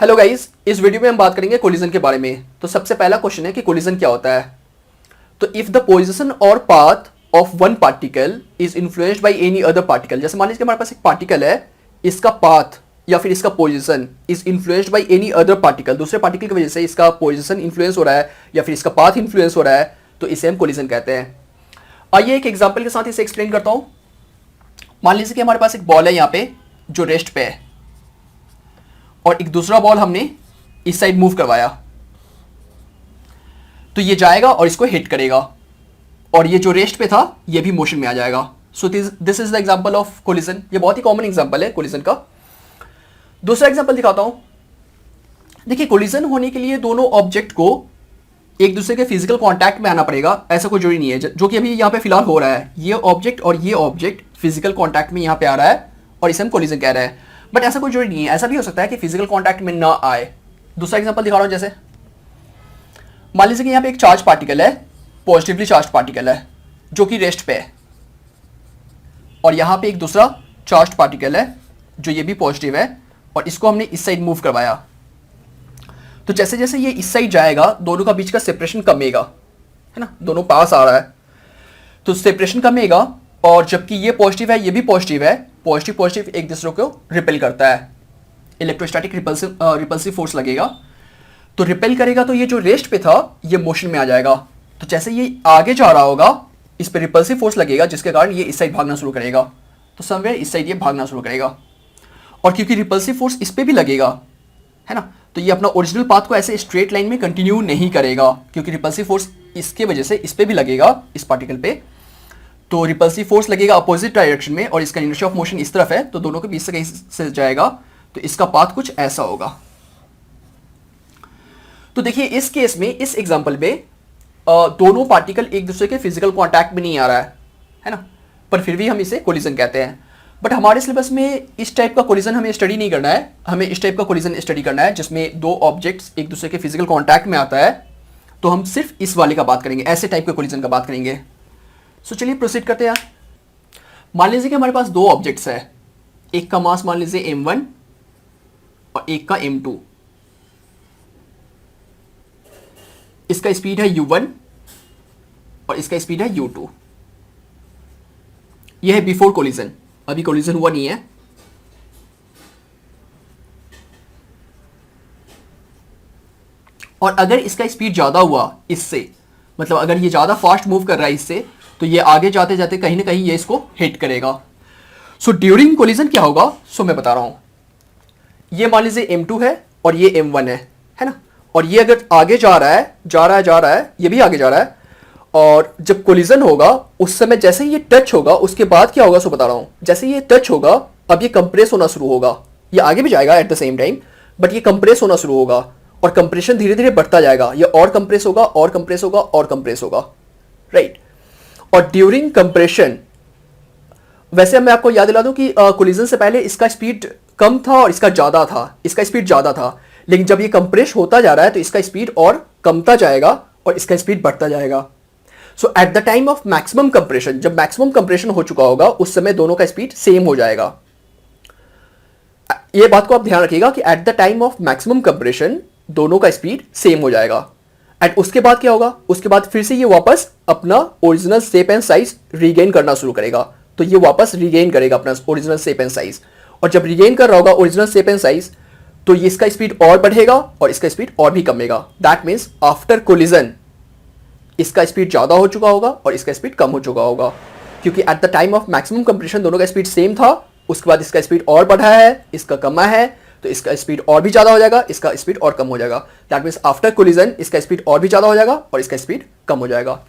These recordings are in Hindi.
हेलो गाइस, इस वीडियो में हम बात करेंगे कोलिजन के बारे में। तो सबसे पहला क्वेश्चन है कि कोलिजन क्या होता है। तो इफ द पोजीशन और path of one particle is influenced by any other particle, जैसे मान लीजिए हमारे पास एक पार्टिकल है, इसका पाथ या फिर इसका position is influenced by any other particle, दूसरे पार्टिकल की वजह से इसका पोजीशन इन्फ्लुएंस हो रहा है या फिर इसका पाथ इन्फ्लुएंस हो रहा है, तो इसे हम कोलिजन कहते हैं। आइए एक एग्जाम्पल के साथ इसे एक्सप्लेन करता हूं। मान लीजिए कि हमारे पास एक बॉल है यहाँ पे जो रेस्ट पे है, और एक दूसरा बॉल हमने इस साइड मूव करवाया, तो ये जाएगा और इसको हिट करेगा, और ये जो रेस्ट पे था ये भी मोशन में आ जाएगा। सो this is the example of collision. ये बहुत ही कॉमन एग्जांपल है कोलिजन का। दूसरा एग्जांपल दिखाता हूं। देखिए, कोलिजन होने के लिए दोनों ऑब्जेक्ट को एक दूसरे के फिजिकल कांटेक्ट में आना पड़ेगा, ऐसा कोई जरूरी नहीं है। जो कि अभी यहाँ पे फिलहाल हो रहा है, ये ऑब्जेक्ट और ये ऑब्जेक्ट फिजिकल कांटेक्ट में यहाँ पे आ रहा है और इसे हम कोलिजन कह रहे हैं। बट ऐसा कोई जरूरी नहीं है, ऐसा भी हो सकता है कि फिजिकल कांटेक्ट में ना आए। दूसरा एग्जांपल दिखा रहा हूं। जैसे मान लीजिए कि यहाँ पे एक चार्ज पार्टिकल है, पॉजिटिवली चार्ज पार्टिकल है जो कि रेस्ट पे है, और यहाँ पे एक दूसरा चार्ज पार्टिकल है जो ये भी पॉजिटिव है, और इसको हमने इस साइड मूव करवाया। तो जैसे जैसे ये इस साइड जाएगा, दोनों का बीच का सेपरेशन कमेगा, है ना, दोनों पास आ रहा है तो सेपरेशन कमेगा। और जबकि ये पॉजिटिव है, ये भी पॉजिटिव है, पॉजिटिव पॉजिटिव एक दूसरे को रिपेल करता है, इलेक्ट्रोस्टैटिक रिपल्सिव फोर्स लगेगा। तो रिपेल करेगा तो ये जो रेस्ट पे था ये मोशन में आ जाएगा। तो जैसे ये आगे जा रहा होगा, इस पे रिपल्सिव फोर्स लगेगा जिसके कारण ये इस साइड भागना शुरू करेगा, तो समवेयर इस साइड ये भागना शुरू करेगा। और क्योंकि रिपल्सिव फोर्स इस पे भी लगेगा, है ना, तो ये अपना ओरिजिनल पाथ को ऐसे स्ट्रेट लाइन में कंटिन्यू नहीं करेगा, क्योंकि रिपल्सिव फोर्स इसके वजह से इस पे भी लगेगा, इस पार्टिकल पे। तो रिपल्सिव फोर्स लगेगा अपोजिट डायरेक्शन में, और इसका इनर्शिया ऑफ मोशन इस तरफ है, तो दोनों के बीच से कहीं से जाएगा, तो इसका पाथ कुछ ऐसा होगा। तो देखिए, इस केस में, इस एग्जांपल में दोनों पार्टिकल एक दूसरे के फिजिकल कांटेक्ट में नहीं आ रहा है ना, पर फिर भी हम इसे कोलिजन कहते हैं। बट हमारे सिलेबस में इस टाइप का कोलिजन हमें स्टडी नहीं करना है, हमें इस टाइप का कोलिजन स्टडी करना है जिसमें दो ऑब्जेक्ट्स एक दूसरे के फिजिकल कांटेक्ट में आता है। तो हम सिर्फ इस वाले का बात करेंगे, ऐसे टाइप के कोलिजन का बात करेंगे। सो चलिए प्रोसीड करते हैं। मान लीजिए कि हमारे पास दो ऑब्जेक्ट्स है, एक का मास मान लीजिए m1 और एक का m2। इसका स्पीड है u1 और इसका स्पीड है u2। यह है बिफोर कोलिजन, अभी कोलिजन हुआ नहीं है। और अगर इसका स्पीड ज्यादा हुआ इससे, मतलब अगर ये ज्यादा फास्ट मूव कर रहा है इससे, तो ये आगे जाते जाते कहीं ना कहीं ये इसको हिट करेगा। सो ड्यूरिंग कोलिजन क्या होगा, सो मैं बता रहा हूं। ये मान लीजिए m2 है और ये m1 है ना, और ये अगर आगे जा रहा है, ये भी आगे जा रहा है, और जब कोलिजन होगा उस समय जैसे ये टच होगा, उसके बाद क्या होगा सो बता रहा हूं। जैसे ये टच होगा, अब ये कंप्रेस होना शुरू होगा, ये आगे भी जाएगा at the same time, but ये कंप्रेस होना शुरू होगा, और कंप्रेशन धीरे धीरे बढ़ता जाएगा, ये और कंप्रेस होगा और कंप्रेस होगा और कंप्रेस होगा, राइट। और ड्यूरिंग कंप्रेशन, वैसे मैं आपको याद दिला दूं कि कोलिजन से पहले इसका स्पीड कम था और इसका ज्यादा था, इसका स्पीड ज्यादा था, लेकिन जब ये कंप्रेस होता जा रहा है तो इसका स्पीड और कमता जाएगा और इसका स्पीड बढ़ता जाएगा। So at the time of maximum compression, जब मैक्सिमम कंप्रेशन हो चुका होगा उस समय दोनों का स्पीड सेम हो जाएगा। ये बात को आप ध्यान रखिएगा कि eight the time of maximum compression दोनों का स्पीड सेम हो जाएगा। एंड उसके बाद क्या होगा, उसके बाद फिर से ये वापस अपना original shape and size regain करना शुरू करेगा। तो ये वापस रीगेन करेगा अपना ओरिजिनल शेप एंड साइज, और जब रीगेन कर रहा होगा ओरिजिनल शेप एंड साइज, तो ये इसका स्पीड और बढ़ेगा और इसका स्पीड और भी कमेगा। दैट मीन्स आफ्टर कोलिजन इसका स्पीड ज्यादा हो चुका होगा और इसका स्पीड कम हो चुका होगा, क्योंकि eight the time of maximum compression दोनों का स्पीड सेम था, उसके बाद इसका स्पीड और बढ़ा है, इसका कमा है, तो इसका स्पीड और भी ज्यादा हो जाएगा, इसका स्पीड और कम हो जाएगा। दैट मीन्स आफ्टर कोलिजन इसका स्पीड और भी ज्यादा हो जाएगा और इसका स्पीड कम हो जाएगा।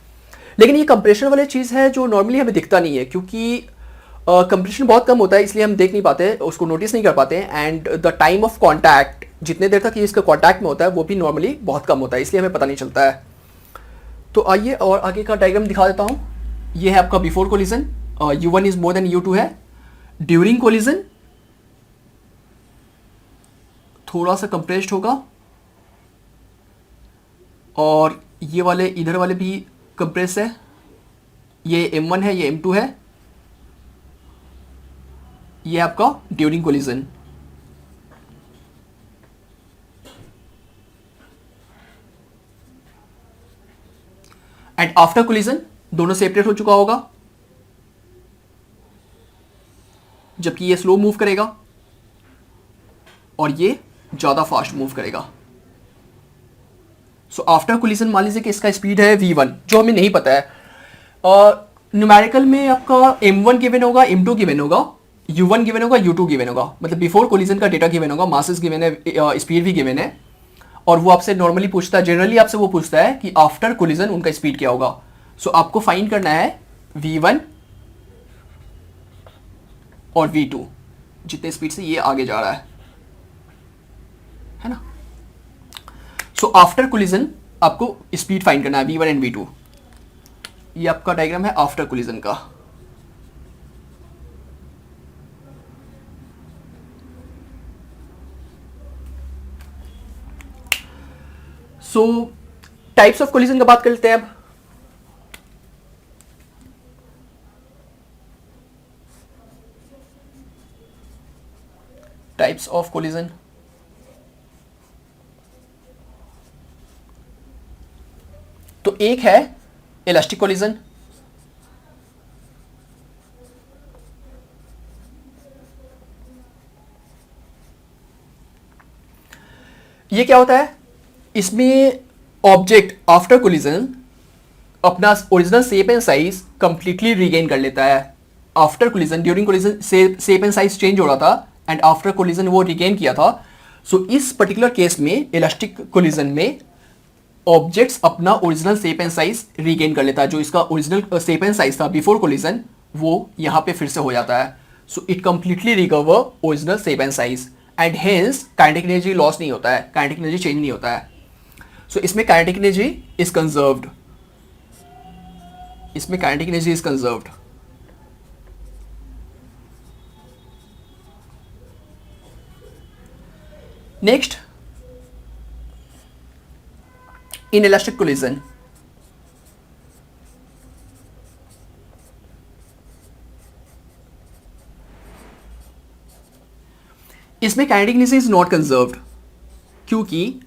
लेकिन ये कंप्रेशन वाली चीज है जो नॉर्मली हमें दिखता नहीं है, क्योंकि कंप्रेशन बहुत कम होता है, इसलिए हम देख नहीं पाते, उसको नोटिस नहीं कर पाते हैं। And the time of contact, जितने देर तक ये इसका कॉन्टैक्ट में होता है वो भी नॉर्मली बहुत कम होता है, इसलिए हमें पता नहीं चलता है। तो आइए और आगे का डायग्राम दिखा देता हूँ। ये है आपका before collision, u1 is more than u2 है। ड्यूरिंग कोलिजन थोड़ा सा कंप्रेस्ड होगा, और ये वाले इधर वाले भी कंप्रेस है, ये m1 है, ये m2 है, ये आपका during collision. And after collision दोनों सेपरेट हो चुका होगा, जबकि ये स्लो मूव करेगा और ये ज्यादा फास्ट मूव करेगा। सो आफ्टर कोलिजन मान लीजिए कि इसका स्पीड है v1 जो हमें नहीं पता है। न्यूमेरिकल में आपका m1 गिवन होगा, m2 गिवन होगा, u1 गिवन होगा, u2 गिवन होगा, मतलब बिफोर कोलिजन का डेटा गिवन होगा, मासेस गिवन है, स्पीड भी गिवन है। और वो आपसे नॉर्मली पूछता है, जनरली आपसे वो पूछता है कि आफ्टर कोलिजन उनका स्पीड क्या होगा। सो आपको फाइंड करना है v1 और v2 जितने स्पीड से ये आगे जा रहा है ना। सो आफ्टर कोलिजन आपको स्पीड फाइंड करना है v1 एंड v2। ये आपका डायग्राम है आफ्टर कोलिजन का। सो टाइप्स ऑफ कोलिजन का बात कर लेते हैं अब। टाइप्स ऑफ कोलिजन, तो एक है इलास्टिक कोलिजन, ये क्या होता है, इसमें ऑब्जेक्ट आफ्टर कोलिजन अपना original shape and size completely regain कर लेता है। After collision, during collision shape and size change हो रहा था एंड आफ्टर कोलिजन वो रीगेन किया था। सो इस पर्टिकुलर केस में इलास्टिक कोलिजन में ऑब्जेक्ट्स अपना original shape and size regain कर लेता है। जो इसका ओरिजिनल शेप एंड साइज था बिफोर कोलिजन वो यहां पे फिर से हो जाता है। So it completely recover original shape and size and hence kinetic energy loss नहीं होता है, काइनेटिक एनर्जी चेंज नहीं होता है। सो इसमें काइनेटिक एनर्जी इज कंजर्व्ड, इसमें kinetic energy is conserved. Next, inelastic collision, इसमें kinetic energy is not conserved क्योंकि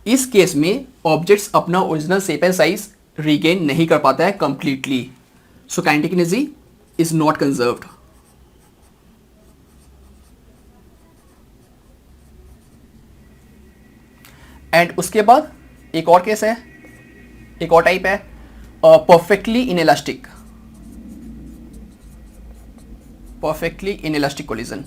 इस केस में ऑब्जेक्ट्स अपना original shape and size regain नहीं कर पाता है completely. So kinetic energy is not conserved. And उसके बाद एक और केस है, एक और टाइप है perfectly inelastic, perfectly inelastic collision.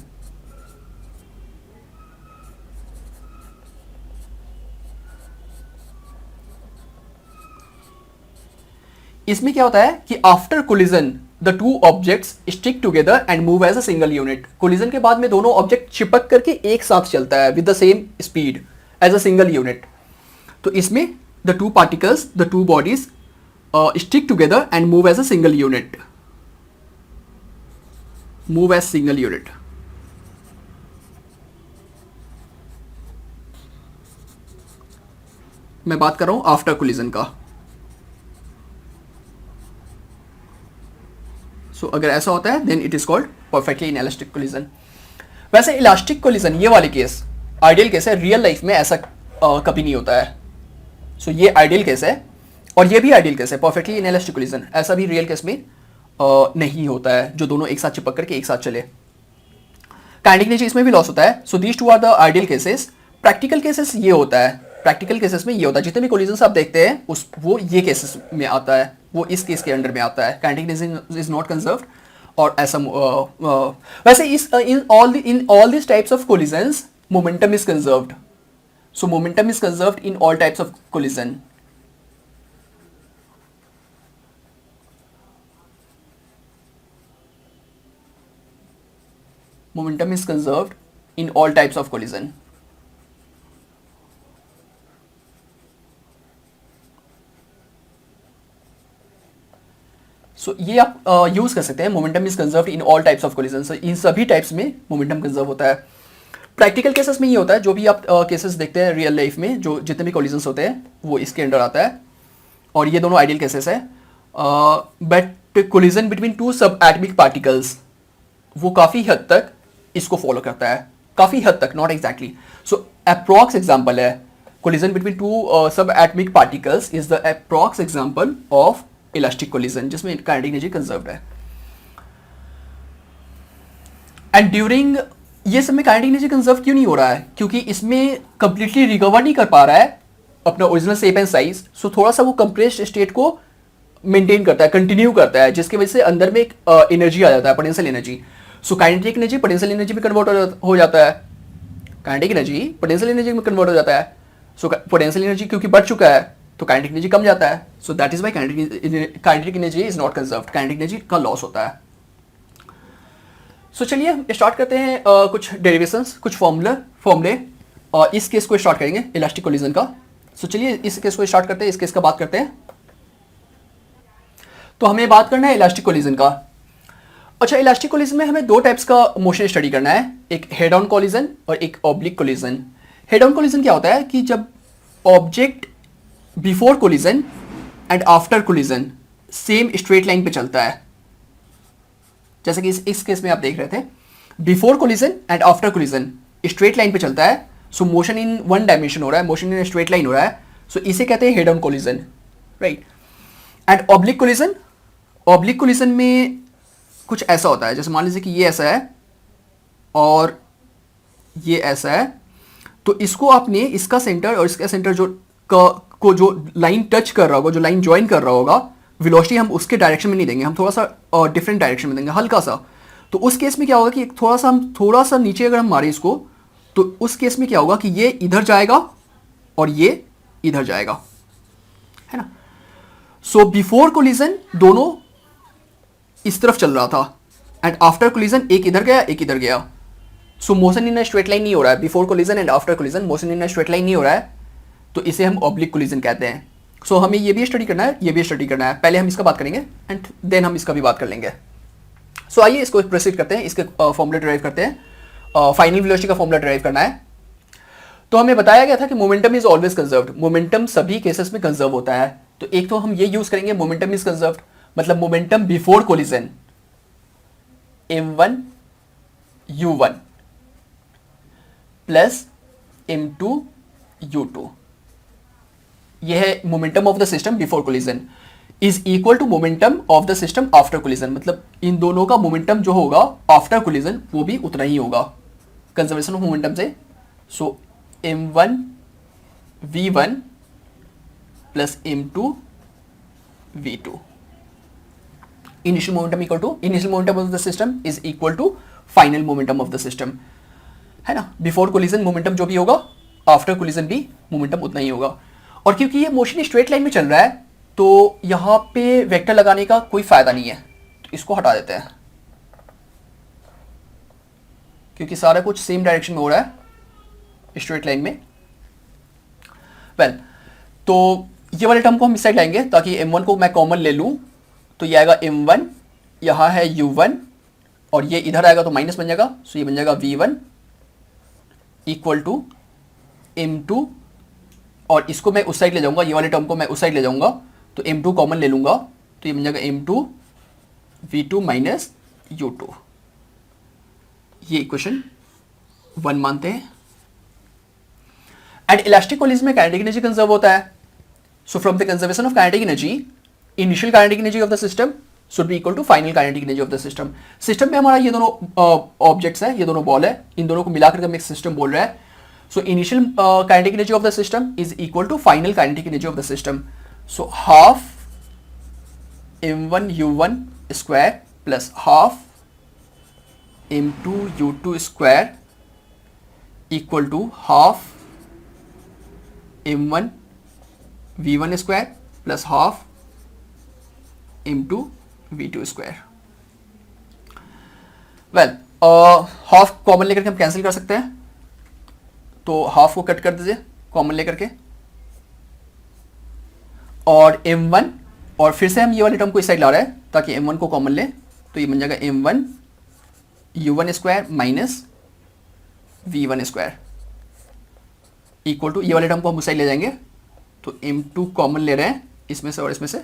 इसमें क्या होता है कि after collision the two objects stick together and move as a single unit. Collision के बाद में दोनों ऑब्जेक्ट चिपक करके एक साथ चलता है with the same speed as a single unit. तो इसमें the two particles, the two bodies stick together and move as a single unit, move as single unit. मैं बात कर रहा हूं आफ्टर कोलिजन का। सो अगर ऐसा होता है then it is called perfectly inelastic collision. वैसे इलास्टिक कोलिजन ये वाले केस आइडियल केस है, रियल लाइफ में ऐसा कभी नहीं होता है। सो ये आइडियल केस है और ये भी आइडियल केस है, परफेक्टली इनइलास्टिक कोलिजन। ऐसा भी रियल केस में नहीं होता है जो दोनों एक साथ चिपक करके एक साथ चले। काइनेटिक एनर्जी इसमें भी लॉस होता है। So these two are the ideal cases. Practical cases ये होता है, प्रैक्टिकल केसेस में ये होता है, जितने भी कोलिजन आप देखते हैं उस वो ये केसेस में आता है, वो इस केस के अंडर में आता है। Kinetic energy is not conserved और ऐसा वैसे in all this types of collisions momentum is conserved. So momentum is conserved in all types of collision. Momentum is conserved in all types of collision. So ये आप यूज कर सकते हैं, momentum is conserved in all types of collision. So इन सभी टाइप्स में मोमेंटम कंजर्व होता है। प्रैक्टिकल केसेस में ये होता है, जो भी आप केसेस देखते हैं रियल लाइफ में, जो जितने भी कोलिजन्स होते हैं वो इसके अंडर आता है और ये दोनों आइडियल केसेस है। बट कोलिजन बिटवीन टू सब एटमिक पार्टिकल्स वो काफ़ी हद तक इसको फॉलो करता है, काफ़ी हद तक, not exactly. So approx example है collision between two subatomic particles is the approx example of elastic collision जिसमें kinetic energy conserved है. एंड ड्यूरिंग ये सब में काइनेटिक एनर्जी कंजर्व क्यों नहीं हो रहा है? क्योंकि इसमें कंप्लीटली रिकवर नहीं कर पा रहा है अपना ओरिजिनल शेप एंड साइज. सो थोड़ा सा वो कंप्रेस्ड स्टेट को मेंटेन करता है, कंटिन्यू करता है, जिसकी वजह से अंदर में एक एनर्जी आ जाता है, पोटेंशियल एनर्जी. सो काइनेटिक एनर्जी पोटेंशियल एनर्जी में कन्वर्ट हो जाता है. काइनेटिक एनर्जी पोटेंशियल एनर्जी में कन्वर्ट हो जाता है. सो पोटेंशियल एनर्जी क्योंकि बढ़ चुका है तो काइनेटिक एनर्जी कम जाता है. So that is why kinetic energy is not conserved. Kinetic energy का लॉस होता है. सो चलिए स्टार्ट करते हैं कुछ डेरिवेशंस, कुछ फॉर्मूले और इस केस को स्टार्ट करेंगे इलास्टिक कोलिजन का. सो चलिए इस केस को स्टार्ट करते हैं, इस केस का बात करते हैं. तो हमें बात करना है इलास्टिक कोलिजन का. अच्छा, इलास्टिक कोलिजन में हमें दो टाइप्स का मोशन स्टडी करना है, एक हेड ऑन कोलिजन और एक oblique collision. Head on collision क्या होता है कि जब object before collision and after collision same straight line पे चलता है. जैसे कि इस केस में आप देख रहे थे, before collision and after collision straight line पे चलता है. सो मोशन इन वन डायमेंशन हो रहा है, मोशन इन स्ट्रेट लाइन हो रहा है. सो इसे कहते हैं head on collision, right. And oblique collision, oblique collision में कुछ ऐसा होता है, जैसे मान लीजिए कि ये ऐसा है और ये ऐसा है. तो इसको आपने इसका सेंटर और इसका सेंटर को जो लाइन टच कर रहा होगा, जो लाइन ज्वाइन कर रहा होगा, वेलोसिटी हम उसके डायरेक्शन में नहीं देंगे, हम थोड़ा सा डिफरेंट डायरेक्शन में देंगे, हल्का सा. तो उस केस में क्या होगा कि थोड़ा सा नीचे अगर हम मारे इसको, तो उस केस में क्या होगा कि ये इधर जाएगा और ये इधर जाएगा, है ना. सो बिफोर कोलिजन दोनों इस तरफ चल रहा था एंड आफ्टर कोलिजन एक इधर गया एक इधर गया. सो motion in a straight line नहीं हो रहा है. Before collision and after collision motion in a straight line नहीं हो रहा है, तो इसे हम ऑब्लिक कोलिजन कहते हैं. सो हमें ये भी स्टडी करना है, ये भी स्टडी करना है. पहले हम इसका बात करेंगे एंड देन हम इसका भी बात कर लेंगे. सो आइए इसको प्रोसीड करते हैं, इसके फॉर्मूला डिराइव करते हैं. फाइनल वेलोसिटी का फॉर्मूला डिराइव करना है. तो हमें बताया गया था कि momentum is always conserved. Momentum सभी केसेस में कंजर्व होता है. तो एक तो हम ये यूज करेंगे मोमेंटम इज कंजर्व्ड, मतलब momentum before collision m1 u1 plus m2 u2. यह है momentum of the system before collision is equal to momentum of the system after collision. मतलब इन दोनों का मोमेंटम जो होगा आफ्टर कोलिजन वो भी उतना ही होगा कंजर्वेशन ऑफ मोमेंटम से. So m1 v1 plus m2 v2. Initial momentum of the system is equal to final momentum of the system, है ना. बिफोर कोलिजन मोमेंटम जो भी होगा, आफ्टर कोलिजन भी मोमेंटम उतना ही होगा. और क्योंकि ये मोशन स्ट्रेट लाइन में चल रहा है तो यहां पे वेक्टर लगाने का कोई फायदा नहीं है, तो इसको हटा देते हैं क्योंकि सारा कुछ सेम डायरेक्शन में हो रहा है स्ट्रेट लाइन में. वेल, तो ये वाले टर्म को हम इस साइड लाएंगे ताकि m1 को मैं कॉमन ले लूं. तो ये आएगा m1, यहां है u1 और ये इधर आएगा तो माइनस बन जाएगा. सो ये बन जाएगा v1 इक्वल टू m2 और इसको मैं उस साइड ले जाऊंगा, ये वाले टर्म को मैं उस साइड ले जाऊंगा तो m2 कॉमन ले लूंगा. तो ये बन जाएगा m2 v2 माइनस u2. ये इक्वेशन 1 मानते हैं. एंड इलास्टिक कोलिजन में काइनेटिक एनर्जी कंजर्व होता है. So from the conservation of kinetic energy, initial kinetic energy of the system should be equal to final kinetic energy of the system. System में हमारा ये दोनों ऑब्जेक्ट्स हैं, ये दोनों बॉल है, इन दोनों को मिलाकर हम एक सिस्टम बोल रहे हैं. So initial kinetic energy of the system is equal to final kinetic energy of the system. So half m1 u1 square plus half m2 u2 square equal to half m1 v1 square plus half m2 v2 square. Well, half common लेकर के हम कैंसिल कर सकते हैं, तो हाफ को कट कर दीजिए कॉमन लेकर के और m1 और फिर से हम ये वाले टर्म को इस साइड ला रहे हैं ताकि m1 को कॉमन ले. तो ये बन जाएगा m1 u1 square minus v1 square equal to ये वाले टर्म को हम उस साइड ले जाएंगे तो m2 कॉमन ले रहे हैं इसमें से और इसमें से.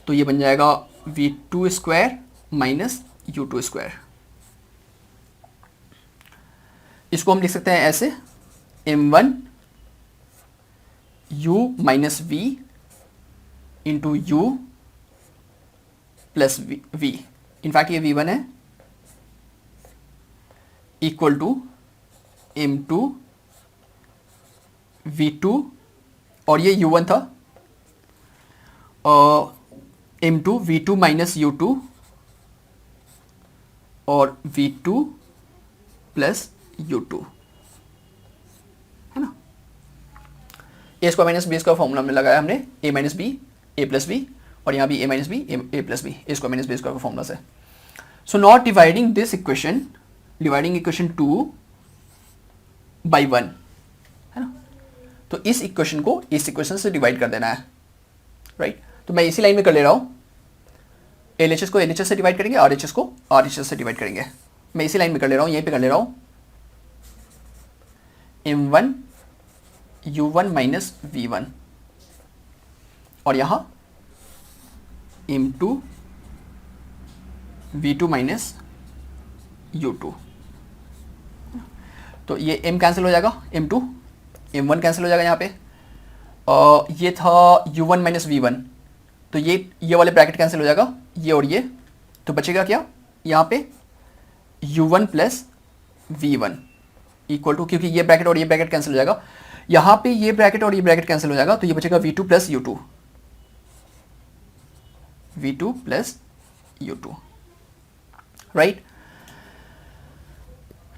तो ये बन जाएगा v2 square minus u2 square. इसको हम लिख सकते हैं ऐसे m1 u minus v into u plus v, in fact ये v1 है, इक्वल टू m2 v2, और ये u1 था, m2 v2 माइनस u2 और v2 प्लस u2, है ना। A square minus B square formula में लगाया हमने, a minus B A plus B, और यहाँ भी a minus B A plus B, A square minus B square का फॉर्मूला से। So not dividing this equation, dividing equation 2 by 1, है ना। तो इस इक्वेशन को इस इक्वेशन से डिवाइड कर देना है, राइट। तो मैं इसी लाइन में कर ले रहा हूँ, LHS को LHS से डिवाइड करेंगे, RHS को RHS से डिवाइड करेंगे। मैं इसी लाइन में कर ले रहा हूँ, यहीं पे कर ले रहा हूँ, m1 u1 माइनस v1, और यहाँ m2 v2 माइनस u2। तो ये m कैंसिल हो जाएगा, m2 m1 कैंसिल हो जाएगा यहाँ पे, ये था u1 माइनस v1, तो ये वाले ब्रैकेट कैंसिल हो जाएगा, ये और ये, तो बचेगा क्या यहाँ पे u1 plus v1 equal to, क्योंकि ये ब्रैकेट और ये ब्रैकेट कैंसिल हो जाएगा, यहाँ पे ये ब्रैकेट और ये ब्रैकेट कैंसिल हो जाएगा, तो ये बचेगा v2 plus u2, v2 plus u2, right.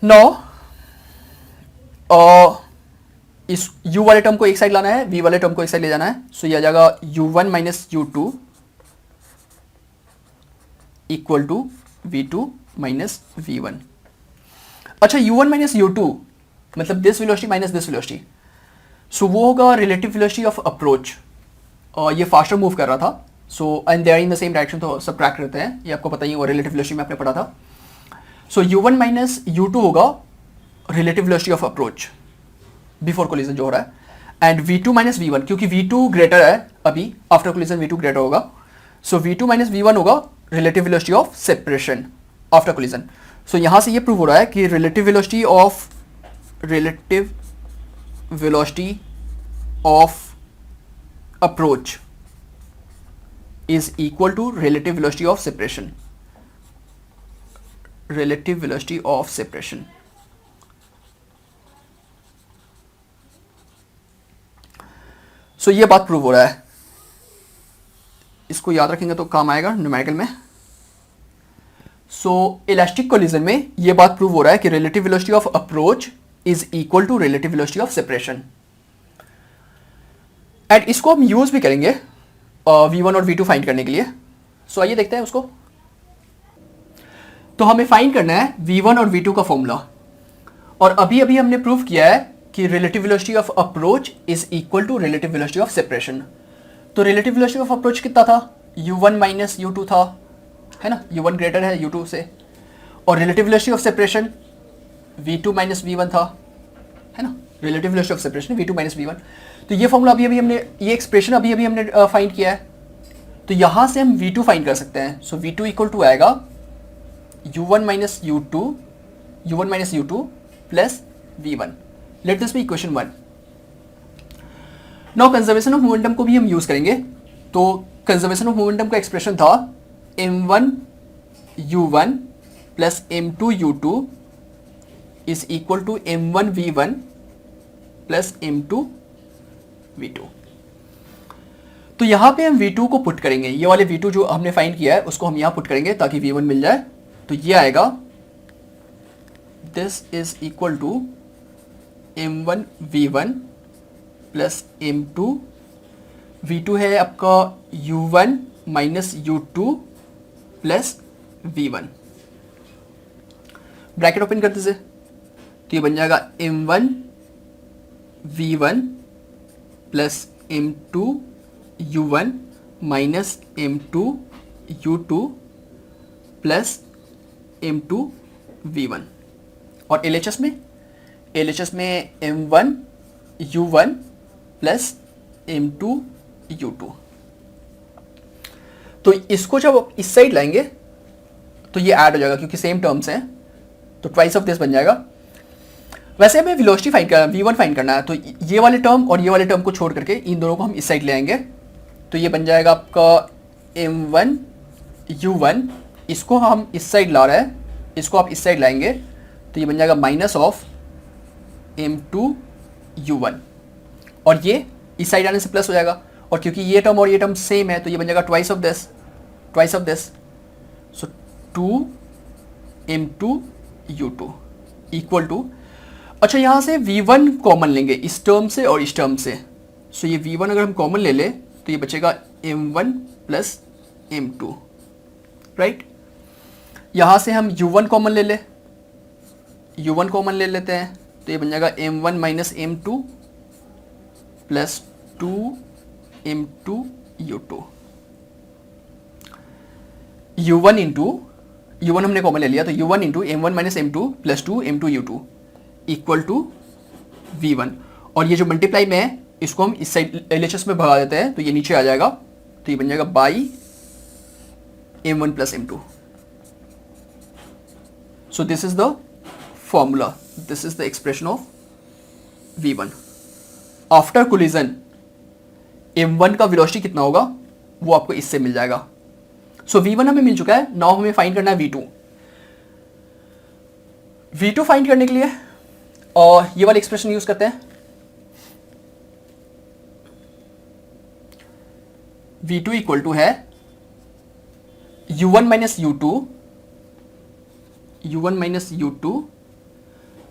Now इस u वाले टर्म को एक साइड लाना है, v वाले टर्म को एक साइड ले जाना है, सो ये आ जाएगा u1 minus u2 equal to v2 minus v1। अच्छा, u1 माइनस u2 मतलब this velocity minus this velocity, so वो होगा रिलेटिव वेलोसिटी ऑफ अप्रोच, ये फास्टर मूव कर रहा था, so and they are in the same direction, तो सबट्रैक्ट रहते हैं, ये आपको पता ही है, रिलेटिव वेलोसिटी में आपने पढ़ा था। सो u1 माइनस u2 होगा relative velocity of approach before collision जो हो रहा है, एंड v2 माइनस v1, क्योंकि v2 ग्रेटर है अभी, आफ्टर कोलिजन v2 ग्रेटर होगा, सो v2 माइनस v1 होगा relative velocity of separation after collision. So यहां से ये प्रूव हो रहा है कि relative velocity of approach is equal to relative velocity of separation, relative velocity of separation. So ये बात प्रूव हो रहा है, इसको याद रखेंगे तो काम आएगा न्यूमेरिकल में। सो इलास्टिक कोलिजन में ये बात प्रूव हो रहा है कि relative velocity of approach is equal to relative velocity of separation, and इसको हम यूज भी करेंगे v1 और v2 फाइंड करने के लिए। सो आइए देखते हैं उसको। तो हमें फाइंड करना है v1 और v2 का फॉर्मूला, और अभी अभी हमने प्रूव किया है कि relative velocity of approach is equal to relative velocity of separation. तो रिलेटिव वेलोसिटी ऑफ अप्रोच कितना था, u1 माइनस u2 था, है ना, u1 ग्रेटर है u2 से, और relative velocity of separation v2 minus v1 था, है ना, relative velocity of separation v2 minus v1। तो ये फॉर्मूला अभी अभी हमने, ये एक्सप्रेशन अभी अभी हमने फाइंड किया है, तो यहां से हम v2 फाइंड कर सकते हैं। सो v2 इक्वल टू आएगा u1 minus u2 plus v1। Let this be equation 1। Now conservation of momentum को भी हम यूज करेंगे। तो कंजर्वेशन ऑफ मोमेंटम का एक्सप्रेशन था m1 u1 plus m2 u2 is equal to m1 v1 plus m2 v2। तो यहां पे हम v2 को पुट करेंगे, ये वाले v2 जो हमने फाइंड किया है उसको हम यहां पुट करेंगे ताकि v1 मिल जाए। तो ये आएगा, this is equal to m1 v1 plus m2 v2 है आपका u1 minus u2 plus v1। Bracket open करते से तो ये बन जाएगा m1 v1 plus m2 u1 minus m2 u2 plus m2 v1। और LHS में m1 u1 plus m2 u2। तो इसको जब इस साइड लाएंगे तो ये ऐड हो जाएगा क्योंकि सेम टर्म्स हैं, तो ट्वाइस ऑफ दिस बन जाएगा। वैसे हमें वेलोसिटी फाइंड करना, v1 फाइंड करना है, तो ये वाले टर्म और ये वाले टर्म को छोड़ करके इन दोनों को हम इस साइड ले आएंगे, तो ये बन जाएगा आपका m1 u1, इसको हम इस साइड ला रहे हैं, इसको आप इस साइड लाएंगे तो ये बन जाएगा माइनस ऑफ m2 u1, और ये इस साइड आने से प्लस हो जाएगा, और क्योंकि ये टर्म और ये टर्म सेम है तो ये बन जाएगा twice of this, so 2 m2 u2 equal to, अच्छा यहाँ से v1 कॉमन लेंगे इस टर्म से और इस टर्म से, सो ये v1 अगर हम कॉमन ले ले तो ये बचेगा m1 प्लस m2, राइट। यहाँ से हम u1 कॉमन ले लेते हैं, तो ये बन जाएगा m1 minus m2 plus 2 m2 u2, u1 हमने कॉमन ले लिया, तो u1 into m1 minus m2 plus 2 m2 u2 equal to v1, और ये जो मल्टीप्लाई में है इसको हम इस साइड LHS में भगा देते हैं, तो ये नीचे आ जाएगा, तो ये बन जाएगा by m1 plus m2। So this is the formula, this is the expression of v1 after collision. m1 का वेलोसिटी कितना होगा वो आपको इससे मिल जाएगा। सो v1 हमें मिल चुका है, नाउ हमें फाइंड करना है v2 फाइंड करने के लिए और ये वाली एक्सप्रेशन यूज करते हैं, v2 इक्वल टू है u1 minus u2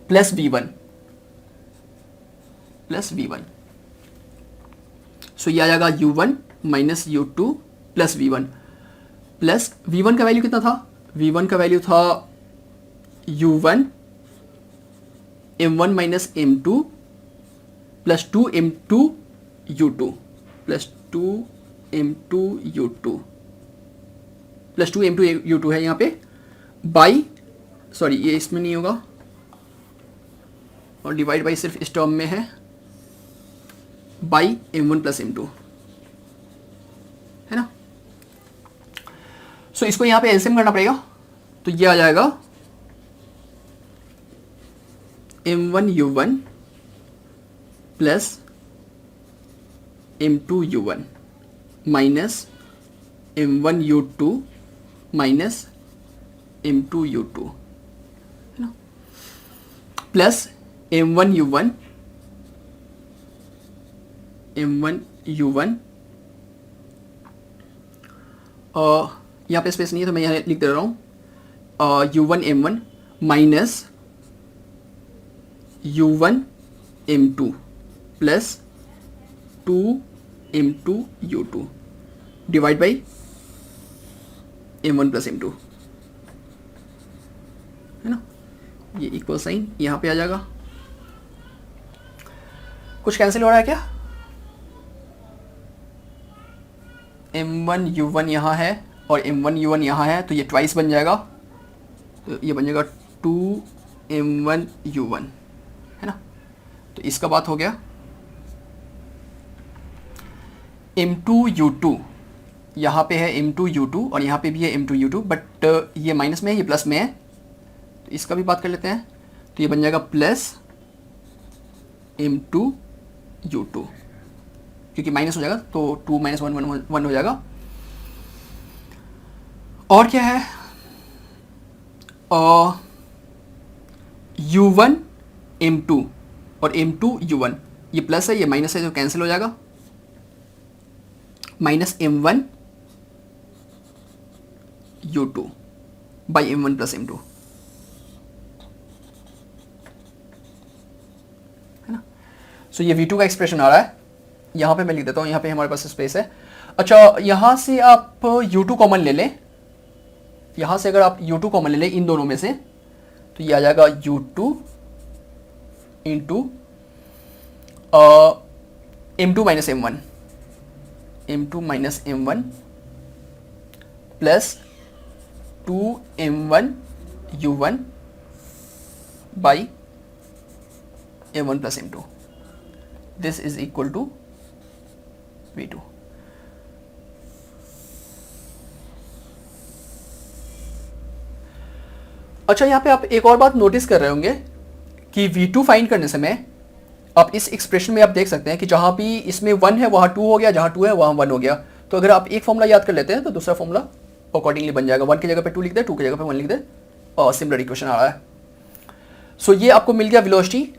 plus v1, सो ये आ जाएगा u1 minus u2 plus v1, plus v1 का वैल्यू कितना था, v1 का वैल्यू था u1 m1 minus m2 plus 2 m2 u2 plus 2 m2 u2 plus 2 m2 u2 है यहाँ पे बाई, सॉरी ये इसमें नहीं होगा और डिवाइड बाई सिर्फ इस टर्म में है, बाई m1 प्लस m2, है ना। सो इसको यहाँ पे एलसीएम करना पड़ेगा, तो ये आ जाएगा m1 u1 plus m2 u1 minus m1 u2 minus m2 u2, है ना, प्लस m1 u1 यहाँ पे स्पेस नहीं है तो मैं यहाँ लिख दे रहा हूँ u1 m1 minus u1 m2 plus 2 m2 u2 divide by m1 plus m2, है ना, ये इक्वल साइन यहाँ पे आ जाएगा। कुछ कैंसिल हो रहा है क्या, m1 u1 यहाँ है और m1 u1 यहाँ है, तो ये ट्वाइस बन जाएगा, तो ये बन जाएगा 2 m1 u1, है ना, तो इसका बात हो गया। m2 u2 यहाँ पे है m2 u2 और यहाँ पे भी है m2 u2, बट ये माइनस में है, ये प्लस में है, तो इसका भी बात कर लेते हैं, तो ये बन जाएगा प्लस m2 u2, क्योंकि माइनस हो जाएगा तो 2 माइनस 1 हो जाएगा। और क्या है, u1 m2 और m2 u1, ये प्लस है ये माइनस है, तो कैंसिल हो जाएगा, minus m1 u2 by m1 plus m2, है ना। सो ये v2 का एक्सप्रेशन आ रहा है, यहाँ पे मैं लिख देता हूँ, यहाँ पे हमारे पास स्पेस है। अच्छा यहाँ से आप u2 कॉमन ले लें, यहाँ से अगर आप u2 कॉमन ले लें इन दोनों में से, तो ये आ जाएगा u2 into m2 minus m1 plus 2 m1 u1 by m1 plus m2, this is equal to v2। अच्छा यहाँ पे आप एक और बात नोटिस कर रहे होंगे कि V2 फाइंड करने समय आप इस एक्सप्रेशन में आप देख सकते हैं कि जहां भी इसमें 1 है वहां 2 हो गया, जहां 2 है वहां 1 हो गया। तो अगर आप एक फॉर्मूला याद कर लेते हैं तो दूसरा फॉर्मूला अकॉर्डिंगली बन जाएगा। 1 की जगह पे 2 लिख दे, 2 की जगह पे 1 लिख दे, और सिमिलर इक्वेशन आ रहा है। सो ये आपको मिल गया वेलोसिटी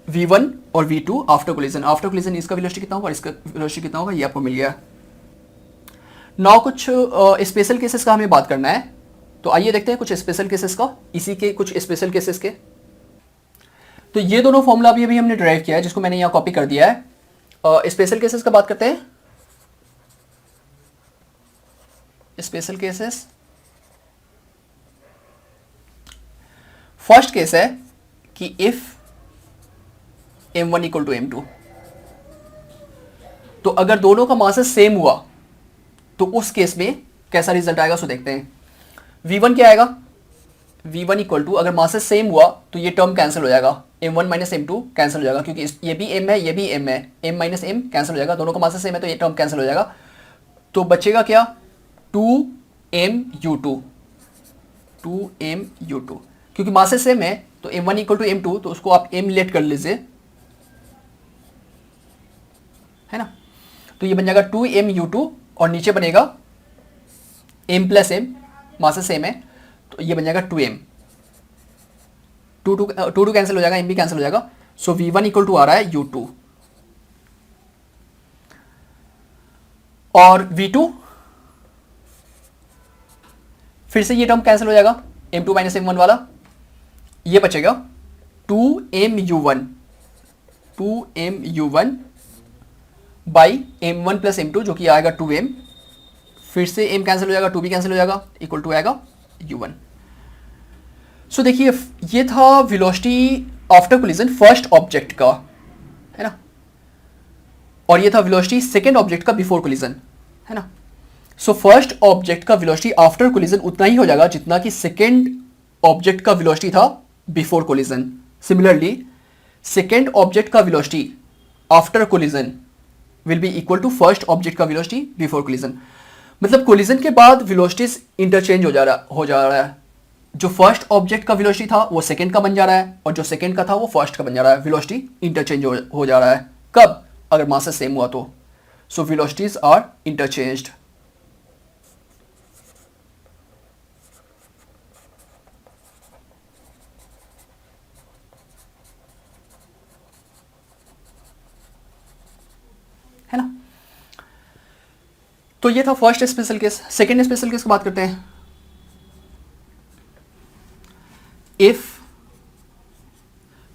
V1 और V2 after collision. After collision इसका वेलोसिटी कितना होगा और इसका वेलोसिटी कितना होगा, ये आपको मिल गया। नाउ कुछ स्पेशल केसेस का हमें बात करना है, तो आइए देखते हैं कुछ स्पेशल केसेस का, इसी के कुछ स्पेशल केसेस के। तो ये दोनों फॉर्मूला अभी हमने ड्राइव किया है, जिसको मैंने यहाँ कॉपी कर दिया है। स्पेशल केसेस का बात करते हैं। स्पेशल केसेस, फर्स्ट केस है कि if m1 equal to m2, तो अगर दोनों का मासेस सेम हुआ तो उस केस में कैसा रिजल्ट आएगा, सो देखते हैं। v1 क्या आएगा, v1 इक्वल टू, अगर मासेस सेम हुआ तो ये टर्म कैंसिल हो जाएगा, m1 माइनस m2 कैंसिल हो जाएगा, क्योंकि ये भी m है, ये भी m है, m माइनस m कैंसिल हो जाएगा, दोनों का मासेस सेम है तो ये टर्म कैंसिल हो जाएगा। तो बचेगा क्या, 2mu2, 2mu2, क्योंकि मासेस सेम है तो m1 इक्वल टू m2, तो उसको आप m लेट कर लीजिए, है ना। तो ये बन जाएगा 2mu2 और नीचे बनेगा m plus m, masses same है तो ये बन जाएगा 2m, 2 कैंसिल हो जाएगा, m भी कैंसिल हो जाएगा। सो v1 इक्वल टू आ रहा है u2, और v2 फिर से ये टर्म कैंसिल हो जाएगा, m2 माइनस m1 वाला, ये बचेगा 2mu1, 2mu1 by m1 plus m2 जो कि आएगा 2m, फिर से m कैंसिल हो जाएगा, 2 भी कैंसिल हो जाएगा, इक्वल टू आएगा u1। सो देखिए ये था velocity after collision first object का, है ना, और ये था वेलोसिटी सेकंड ऑब्जेक्ट का बिफोर कोलिजन, है ना। सो फर्स्ट ऑब्जेक्ट का वेलोसिटी आफ्टर कोलिजन उतना ही हो जाएगा जितना कि सेकंड ऑब्जेक्ट का वेलोसिटी था before collision. Similarly second object का velocity after collision will be equal to first object का वेलोसिटी बिफोर कोलिजन। मतलब कोलिजन के बाद वेलोसिटीज इंटरचेंज हो जा रहा है। जो फर्स्ट ऑब्जेक्ट का वेलोसिटी था वो सेकंड का बन जा रहा है, और जो सेकंड का था वो फर्स्ट का बन जा रहा है। वेलोसिटी इंटरचेंज हो जा रहा है, कब, अगर मासेस सेम हुआ तो। सो वेलोसिटीज आर इंटरचेंज्ड। है ना। तो ये था first special case. Second special case की बात करते हैं। इफ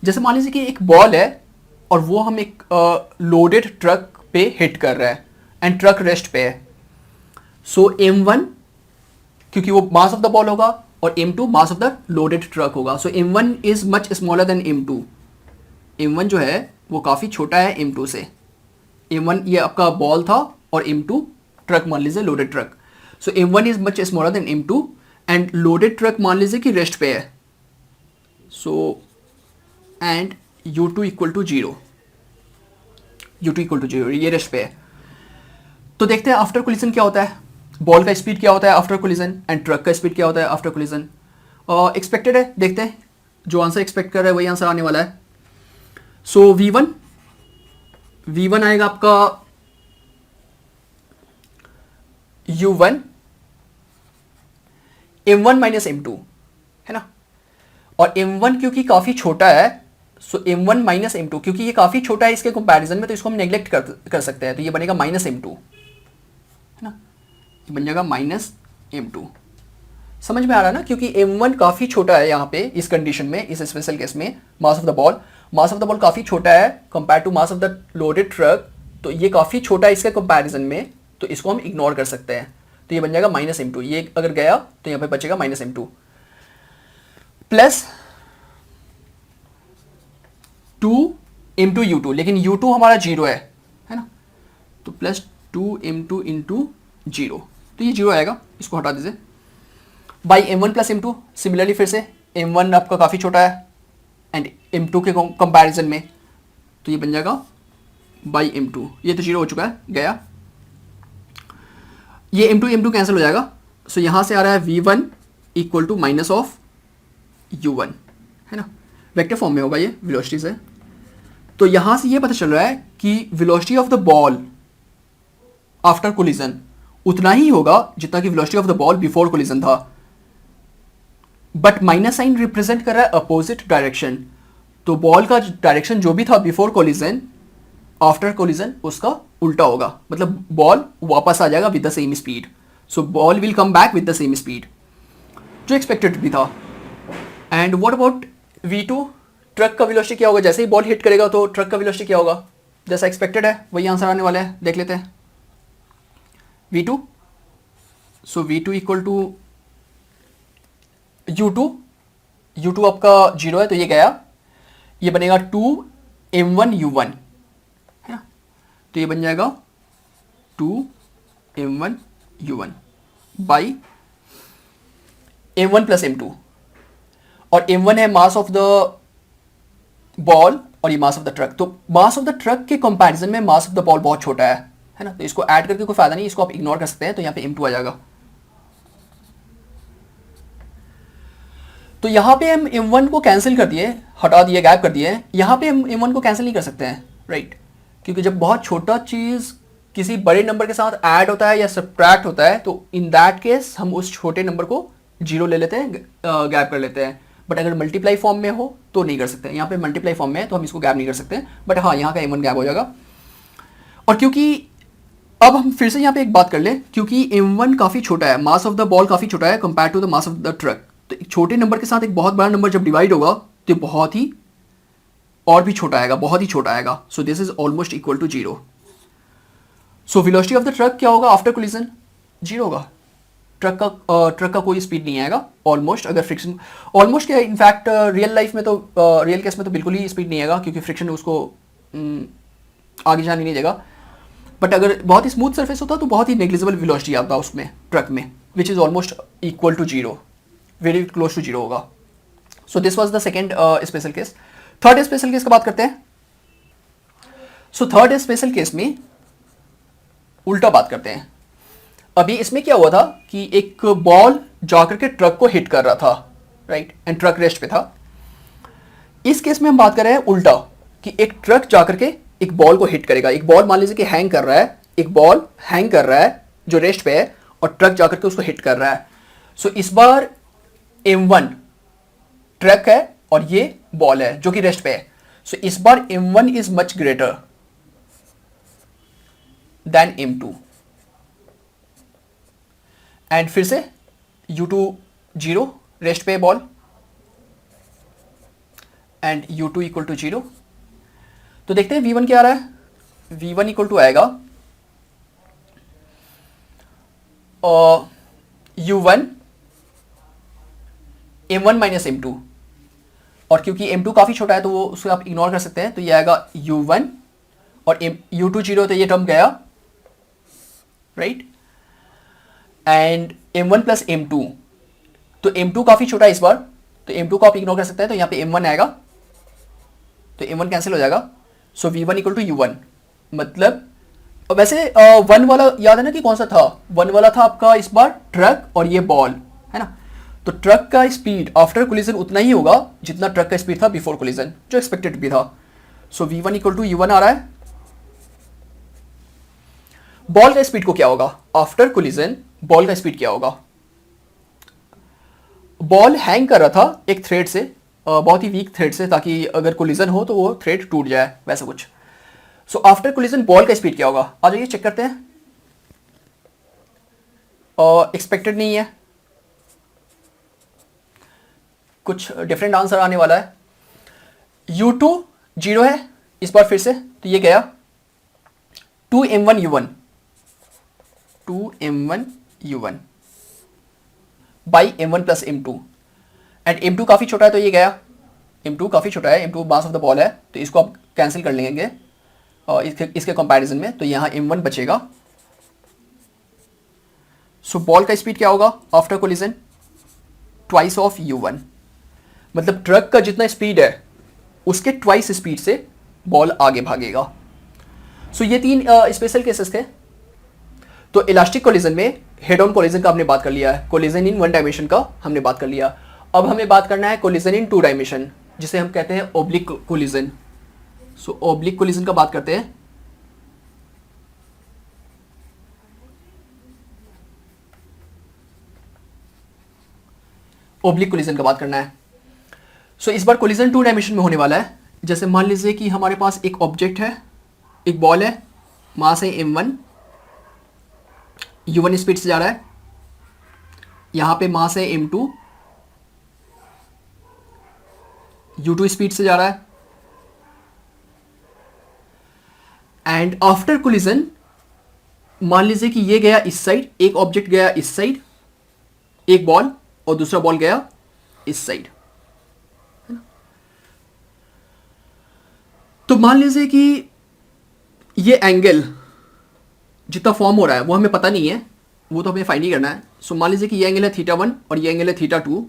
जैसे मान लीजिए कि एक बॉल है और वो हम एक लोडेड ट्रक पे हिट कर रहा है एंड ट्रक रेस्ट पे है। सो m1 क्योंकि वो मास ऑफ द बॉल होगा और m2 mass of the loaded truck होगा। सो m1 is much smaller than m2। m1 जो है वो काफ़ी छोटा है m2 से। m1 ये आपका बॉल था और m2 ट्रक मान लीजिए, loaded truck. So m1 is much smaller than m2 and loaded truck मान लीजिए कि रेस्ट पे है। So and u2 equal to 0, u2 equal to 0, ये रेस्ट पे है। तो देखते हैं आफ्टर कोलिजन क्या होता है, बॉल का स्पीड क्या होता है आफ्टर कोलिजन एंड ट्रक का स्पीड क्या होता है आफ्टर कोलिजन। एक्सपेक्टेड है, देखते हैं, जो आंसर एक्सपेक्ट कर रहा है वही आंसर आने वाला है। सो v1 आएगा आपका u1 m1 माइनस m2, है ना। और m1 क्योंकि काफ़ी छोटा है, सो m1 माइनस m2, क्योंकि ये काफ़ी छोटा है इसके कंपैरिजन में, तो इसको हम नेग्लेक्ट कर सकते हैं, तो ये बनेगा माइनस m2, है ना। ये बन जाएगा माइनस m2। समझ में आ रहा है ना, क्योंकि m1 काफ़ी छोटा है यहाँ पे इस कंडीशन में, इस स्पेशल केस में। मास ऑफ द बॉल काफ़ी छोटा है compare to mass of the loaded truck, तो ये काफ़ी छोटा है इसके कंपैरिजन में, तो इसको हम इग्नोर कर सकते हैं। तो ये बन जाएगा माइनस m2, ये अगर गया तो यहाँ पे बचेगा minus m2 plus 2m2 u2, लेकिन u2 हमारा 0 है ना, तो प्लस 2m2 इंटू 0, तो ये 0 आएगा, इसको हटा दीजिए। By m1 plus m2, similarly फिर से m1 आपका काफ़ी छोटा है एंड m2 के कंपैरिजन में, तो ये बन जाएगा बाई m2, ये तो 0 हो चुका है, गया। ये m2 कैंसिल हो जाएगा। सो यहाँ से आ रहा है v1 equal to minus of u1, है ना। वेक्टर फॉर्म में होगा ये वेलोसिटी से। तो यहां से ये पता चल रहा है कि velocity of the ball after collision उतना ही होगा जितना कि velocity of the ball before collision था, बट माइनस साइन रिप्रेजेंट कर रहा है अपोजिट डायरेक्शन। तो बॉल का डायरेक्शन जो भी था बिफोर कोलिजन, आफ्टर कोलिजन उसका उल्टा होगा, मतलब बॉल वापस आ जाएगा with the same speed. So ball will come back with the same speed, जो एक्सपेक्टेड भी था। And what about V2, truck का वेलोसिटी क्या होगा? जैसे ही बॉल हिट करेगा तो ट्रक का वेलोसिटी क्या होगा? जैसा एक्सपेक्टेड है वही आंसर आने वाला है, देख लेते हैं। V2, so V2 equal to U2 आपका 0 है तो ये गया, ये बनेगा 2m1u1 है ना, तो ये बन जाएगा 2m1u1 by m1 plus m2, और m1 है मास ऑफ द बॉल और ये मास ऑफ द ट्रक। तो मास ऑफ द ट्रक के कंपैरिजन में मास ऑफ द बॉल बहुत छोटा है ना, तो इसको ऐड करके कोई फायदा नहीं, इसको आप इग्नोर कर सकते हैं। तो यहाँ पे m2 आ जाएगा। तो यहाँ पे हम m1 को कैंसिल कर दिए, हटा दिए, गैप कर दिए। यहाँ पे हम m1 को कैंसिल नहीं कर सकते हैं, राइट, क्योंकि जब बहुत छोटा चीज़ किसी बड़े नंबर के साथ ऐड होता है या सब्ट्रैक्ट होता है तो इन दैट केस हम उस छोटे नंबर को 0 ले लेते हैं, गैप कर लेते हैं। बट अगर मल्टीप्लाई फॉर्म में हो तो नहीं कर सकते। यहाँ पे मल्टीप्लाई फॉर्म में है तो हम इसको गैप नहीं कर सकते, बट हाँ यहाँ का m1 गैप हो जाएगा। और क्योंकि अब हम फिर से यहाँ पे एक बात कर लें, क्योंकि m1 काफ़ी छोटा है, मास ऑफ द बॉल काफ़ी छोटा है compare to the mass of the truck, तो एक छोटे नंबर के साथ एक बहुत बड़ा नंबर जब डिवाइड होगा तो बहुत ही और भी छोटा आएगा, बहुत ही छोटा आएगा। So this is almost equal to 0। So velocity of the truck क्या होगा आफ्टर कोलिजन? 0 होगा। ट्रक का कोई स्पीड नहीं आएगा ऑलमोस्ट, अगर फ्रिक्शन ऑलमोस्ट क्या है, इनफैक्ट रियल लाइफ में तो रियल केस में तो बिल्कुल ही स्पीड नहीं आएगा, क्योंकि फ्रिक्शन उसको आगे जाने नहीं देगा। बट अगर बहुत ही स्मूथ सरफेस होता तो बहुत ही नेग्लिजिबल वेलोसिटी आता उसमें, ट्रक में, which is almost equal to 0, very close to 0 होगा। So this was the second special case. Third special case का बात करते हैं। सो थर्ड स्पेशल केस में उल्टा बात करते हैं। अभी इसमें क्या हुआ था कि एक बॉल जाकर के ट्रक को हिट कर रहा था, राइट, एंड ट्रक रेस्ट पे था। इस केस में हम बात कर रहे हैं उल्टा, कि एक ट्रक जाकर के एक बॉल को हिट करेगा। एक बॉल मान लीजिए कि हैंग कर रहा है, एक बॉल हैंग कर रहा है जो रेस्ट पे है, और ट्रक जाकर के उसको हिट कर रहा है। सो इस बार m1 ट्रक है और ये बॉल है जो कि रेस्ट पे है। सो इस बार m1 is much greater than m2, and फिर से u2 0, रेस्ट पे ball, and u2 equal to 0। तो देखते हैं v1 क्या आ रहा है। v1 इक्वल टू आएगा u1 m1 माइनस m2, और क्योंकि m2 काफ़ी छोटा है तो वो उसको आप इग्नोर कर सकते हैं, तो ये आएगा u1 और u2 0, तो ये टर्म गया, right, and m1 plus m2, तो m2 काफ़ी छोटा है इस बार, तो m2 को आप इग्नोर कर सकते हैं, तो यहाँ पे m1 आएगा, तो m1 कैंसिल हो जाएगा। सो v1 इक्वल टू u1, मतलब वैसे 1 वाला याद है ना कि कौन सा था? 1 वाला था आपका इस बार ट्रक और ये बॉल, है ना, तो ट्रक का स्पीड आफ्टर कोलिजन उतना ही होगा जितना ट्रक का स्पीड था बिफोर कोलिजन, जो एक्सपेक्टेड भी था। सो v1 इक्वल टू u1 आ रहा है। बॉल का स्पीड को क्या होगा आफ्टर कोलिजन? बॉल का स्पीड क्या होगा? बॉल हैंग कर रहा था एक थ्रेड से, बहुत ही वीक थ्रेड से, ताकि अगर कोलिजन हो तो वो थ्रेड टूट जाए, वैसा कुछ। सो आफ्टर कोलिजन बॉल का स्पीड क्या होगा? आ जाइए चेक करते हैं। एक्सपेक्टेड नहीं है, कुछ डिफरेंट आंसर आने वाला है। u2 0 है इस बार फिर से, तो ये गया 2m1u1 by m1 plus m2, and m2 काफ़ी छोटा है तो ये गया, m2 काफ़ी छोटा है, m2 mass of the ball है, तो इसको आप कैंसिल कर लेंगे इसके कंपैरिजन में, तो यहाँ m1 बचेगा। सो बॉल का स्पीड क्या होगा after collision? Twice of u1, मतलब ट्रक का जितना स्पीड है उसके ट्वाइस स्पीड से बॉल आगे भागेगा। सो ये 3 स्पेशल केसेस थे। तो इलास्टिक कोलिजन में हेड ऑन कोलिजन का हमने बात कर लिया है, कोलिजन इन 1 डायमेंशन का हमने बात कर लिया। अब हमें बात करना है कोलिजन इन 2 डायमेंशन, जिसे हम कहते हैं ओब्लिक कोलिजन। सो ओब्लिक कोलिजन का बात करते हैं। ओब्लिक कोलिजन का बात करना है। सो इस बार कोलिजन 2 डायमेंशन में होने वाला है। जैसे मान लीजिए कि हमारे पास एक ऑब्जेक्ट है, एक बॉल है, मास है m1, u1 स्पीड से जा रहा है, यहां पे मास है m2, u2 स्पीड से जा रहा है, एंड आफ्टर कोलिजन मान लीजिए कि ये गया इस साइड, एक ऑब्जेक्ट गया इस साइड, एक बॉल, और दूसरा बॉल गया इस साइड। तो मान लीजिए कि ये एंगल जितना फॉर्म हो रहा है वो हमें पता नहीं है, वो तो हमें फाइंड ही करना है। सो मान लीजिए कि ये एंगल है θ1 और ये एंगल है θ2,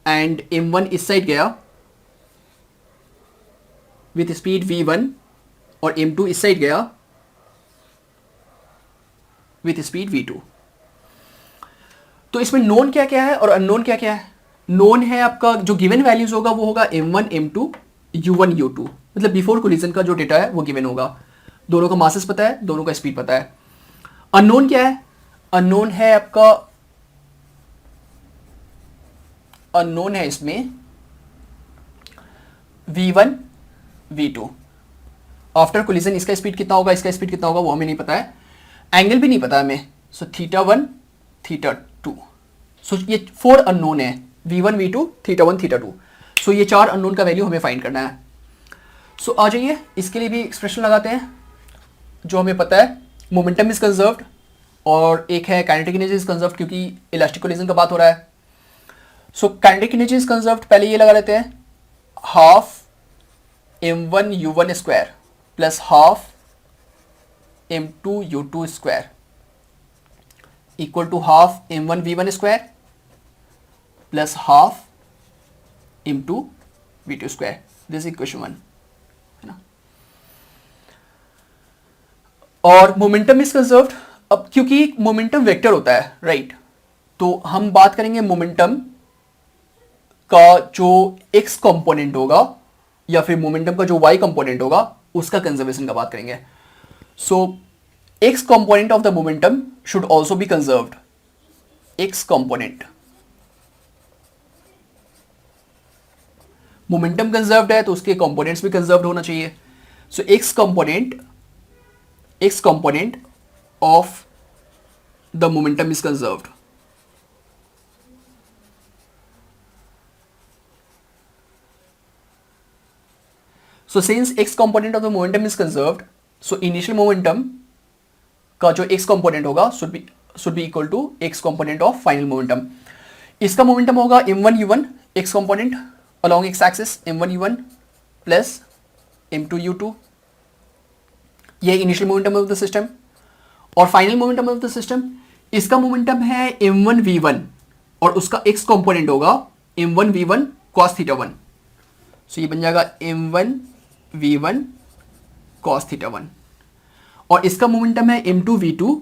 एंड m1 इस साइड गया विथ स्पीड v1 और m2 इस साइड गया विथ स्पीड v2। तो इसमें नोन क्या क्या है और अननोन क्या क्या है? नोन है आपका जो गिवन वैल्यूज होगा वो होगा m1 m2 u1 u2, मतलब बिफोर कोलिजन का जो डेटा है वो गिवन होगा। दोनों का मासेस पता है, दोनों का स्पीड पता है। अननोन क्या है? अननोन है आपका, अननोन है इसमें v1 v2। आफ्टर कोलिजन इसका स्पीड कितना होगा, इसका स्पीड कितना होगा वो हमें नहीं पता है, एंगल भी नहीं पता हमें। सो θ1 θ2, सो ये 4 अननोन है, v1 v2 θ1 θ2। सो ये 4 अननोन का वैल्यू हमें फाइंड करना है। सो आ जाइए इसके लिए भी एक्सप्रेशन लगाते हैं जो हमें पता है। मोमेंटम इज कंजर्व्ड और एक है काइनेटिक एनर्जी इज कंजर्व्ड, क्योंकि इलास्टिक कोलिजन का बात हो रहा है। So kinetic energy is conserved पहले ये लगा लेते हैं, half m1 u1 square plus half m2 u2 square equal to half m1 v1 square plus half m2 v2 square. This is equation 1 है ना। और मोमेंटम इज कंजर्व्ड, अब क्योंकि मोमेंटम वेक्टर होता है राइट, तो हम बात करेंगे मोमेंटम का जो x कंपोनेंट होगा या फिर मोमेंटम का जो y कंपोनेंट होगा उसका कंजर्वेशन का बात करेंगे। सो x component of the momentum should also be conserved. x component, momentum conserved है तो उसके कंपोनेंट्स भी कंजर्व्ड होना चाहिए। सो x component of the momentum is conserved. So since x component of the momentum is conserved, so initial momentum का जो x component होगा should be equal to x component of final momentum। इसका momentum होगा m1 u1 x component along x axis m1 u1 plus m2 u2, ये initial momentum of the system। और final momentum of the system, इसका momentum है m1 v1 और उसका x component होगा m1 v1 cos θ1। so ये बन जाएगा m1 v1 cos θ1 और इसका मोमेंटम है m2 v2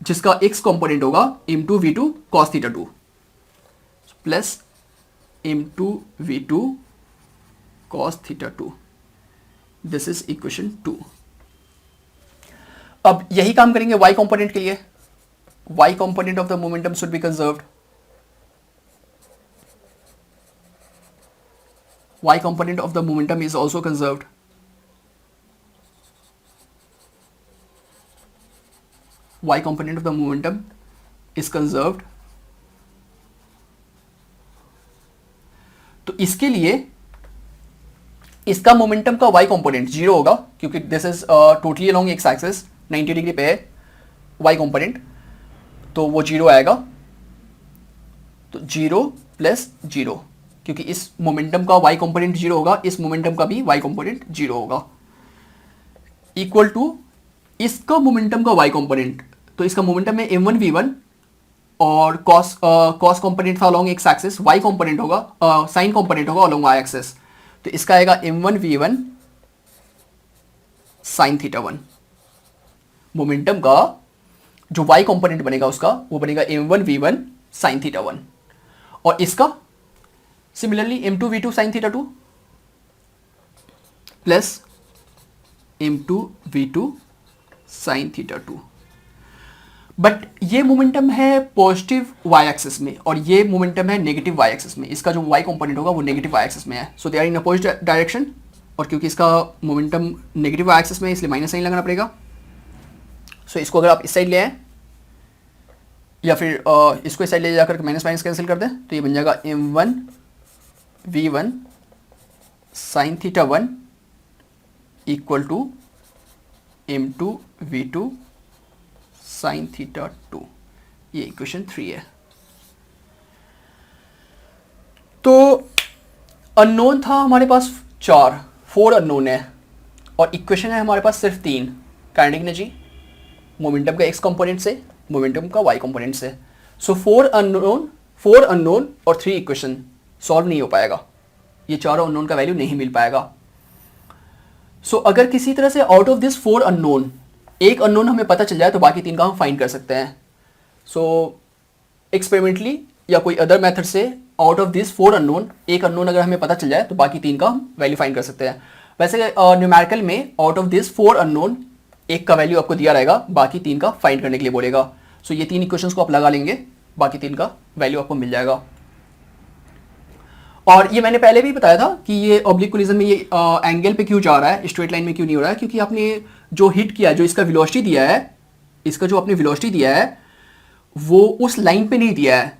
जिसका x कंपोनेंट होगा m2 v2 cos θ2 plus m2 v2 cos θ2। This is equation 2। अब यही काम करेंगे y कंपोनेंट के लिए। y component of the momentum should be conserved. y component of the momentum is also conserved। y component of the momentum is conserved। तो इसके लिए इसका मोमेंटम का y कंपोनेंट 0 होगा क्योंकि this is totally along x axis 90 degree पे है y कंपोनेंट, तो वो 0 आएगा। तो 0 प्लस 0, क्योंकि इस मोमेंटम का y कंपोनेंट 0 होगा, इस मोमेंटम का भी y कंपोनेंट 0 होगा, इक्वल टू इसका मोमेंटम का y कंपोनेंट। तो इसका मोमेंटम है m1 v1 और cos कंपोनेंट था along x axis, y component होगा साइन कंपोनेंट होगा अलोंग y एक्सिस। तो इसका आएगा m1 v1 साइन θ1। मोमेंटम का जो y कंपोनेंट बनेगा उसका वो बनेगा m1 v1 साइन θ1 और इसका similarly m2v2 sin theta 2 plus m2v2 sin theta 2, but ये मोमेंटम है पॉजिटिव वाई एक्सिस में और ये मोमेंटम है नेगेटिव वाई एक्सिस में। इसका जो वाई कंपोनेंट होगा वो नेगेटिव वाई एक्सिस में है, so they are in opposite direction. और क्योंकि इसका मोमेंटम नेगेटिव वाई एक्सिस में इसलिए माइनस साइन लगाना पड़ेगा। सो इसको अगर आप इस साइड ले आए या फिर इसको इस साइड ले जाकर माइनस माइनस कैंसिल कर दें तो ये बन जाएगा m1v1 sin theta 1 equal to m2v2 sin theta 2। ये इक्वेशन 3 है। तो अननोन था हमारे पास 4 अननोन है और इक्वेशन है हमारे पास सिर्फ 3, काइनेटिक एनर्जी, मोमेंटम का x कंपोनेंट से, मोमेंटम का y कंपोनेंट से। सो 4 अननोन और 3 इक्वेशन सॉल्व नहीं हो पाएगा, ये चारों अननोन का वैल्यू नहीं मिल पाएगा। सो अगर किसी तरह से आउट ऑफ दिस 4 अननोन एक अननोन हमें पता चल जाए तो बाकी 3 का हम फाइंड कर सकते हैं। सो एक्सपेरिमेंटली या कोई अदर मेथड से आउट ऑफ दिस 4 अननोन एक अननोन अगर हमें पता चल जाए तो बाकी 3 का हम वैल्यू फाइंड कर सकते हैं। वैसे न्यूमेरिकल में आउट ऑफ दिस 4 अननोन एक का वैल्यू आपको दिया रहेगा, बाकी 3 का फाइंड करने के लिए बोलेगा। सो ये 3 इक्वेशंस को आप लगा लेंगे, बाकी 3 का वैल्यू आपको मिल जाएगा। और ये मैंने पहले भी बताया था कि ये ऑब्लिक कोलिजन में ये एंगल पे क्यों जा रहा है, स्ट्रेट लाइन में क्यों नहीं हो रहा है, क्योंकि आपने जो हिट किया, जो इसका वेलोसिटी दिया है, इसका जो आपने वेलोसिटी दिया है वो उस लाइन पे नहीं दिया है।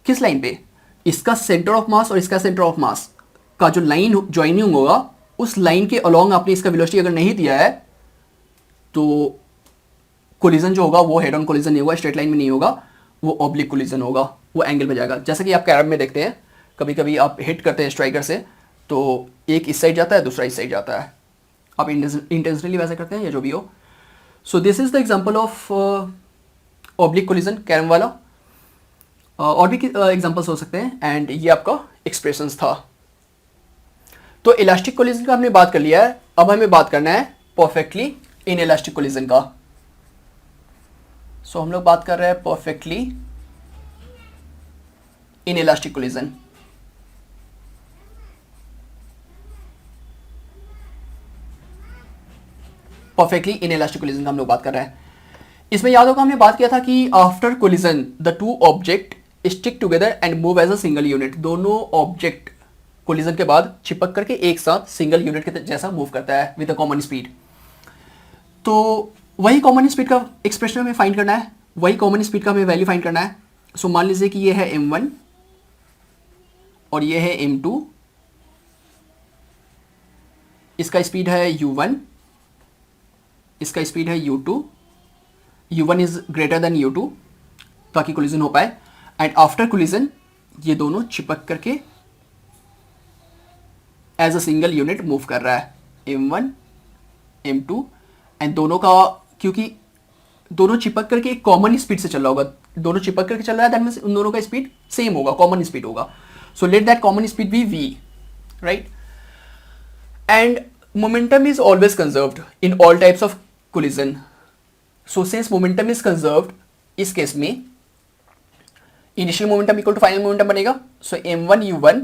किस लाइन पे? इसका सेंटर ऑफ मास और इसका सेंटर ऑफ मास का जो लाइन ज्वाइनिंग होगा उस लाइन के अलोंग आपने इसका वेलोसिटी अगर नहीं दिया है तो कोलिजन जो होगा वो हेड ऑन कोलिजन नहीं होगा, स्ट्रेट लाइन में नहीं होगा, वो ऑब्लिक कोलिजन होगा, वो एंगल पे जाएगा। जैसा कि आप कैरम में देखते हैं, कभी कभी आप हिट करते हैं स्ट्राइकर से तो एक इस साइड जाता है, दूसरा इस साइड जाता है, आप इंटेंशनली वैसे करते हैं या जो भी हो। सो this is the example of oblique collision, carrom वाला। और भी एग्जांपल्स हो सकते हैं एंड ये आपका एक्सप्रेशंस था। तो इलास्टिक कोलिजन का हमने बात कर लिया है, अब हमें बात करना है परफेक्टली इन इलास्टिक कोलिजन का। सो हम लोग बात कर रहे हैं perfectly in elastic collision. Perfectly in elastic collision का हम लोग बात कर रहे हैं। इसमें याद होगा हमने बात किया था कि after collision the two object stick together and move as a single unit. दोनों ऑब्जेक्ट कोलिजन के बाद चिपक करके एक साथ सिंगल यूनिट के जैसा मूव करता है विद अ कॉमन स्पीड। तो वही कॉमन स्पीड का एक्सप्रेशन हमें फाइंड करना है, वही कॉमन स्पीड का हमें वैल्यू फाइंड करना है। सो मान लीजिए कि ये है m1 और ये है m2, इसका स्पीड है u1, इसका स्पीड है u2, u1 is greater than u2 ताकि कोलिजन हो पाए। एंड आफ्टर कोलिजन ये दोनों चिपक करके as a single unit move कर रहा है, m1 m2, एंड दोनों का, क्योंकि दोनों चिपक करके एक कॉमन स्पीड से चल रहा होगा, दोनों चिपक करके चल रहा है, दैट मींस उन दोनों का स्पीड सेम होगा, कॉमन स्पीड होगा। So let that common speed be v, right. And momentum is always conserved in all types of collision. So since momentum is conserved, इस केस में initial momentum equal to final momentum बनेगा। So m1u1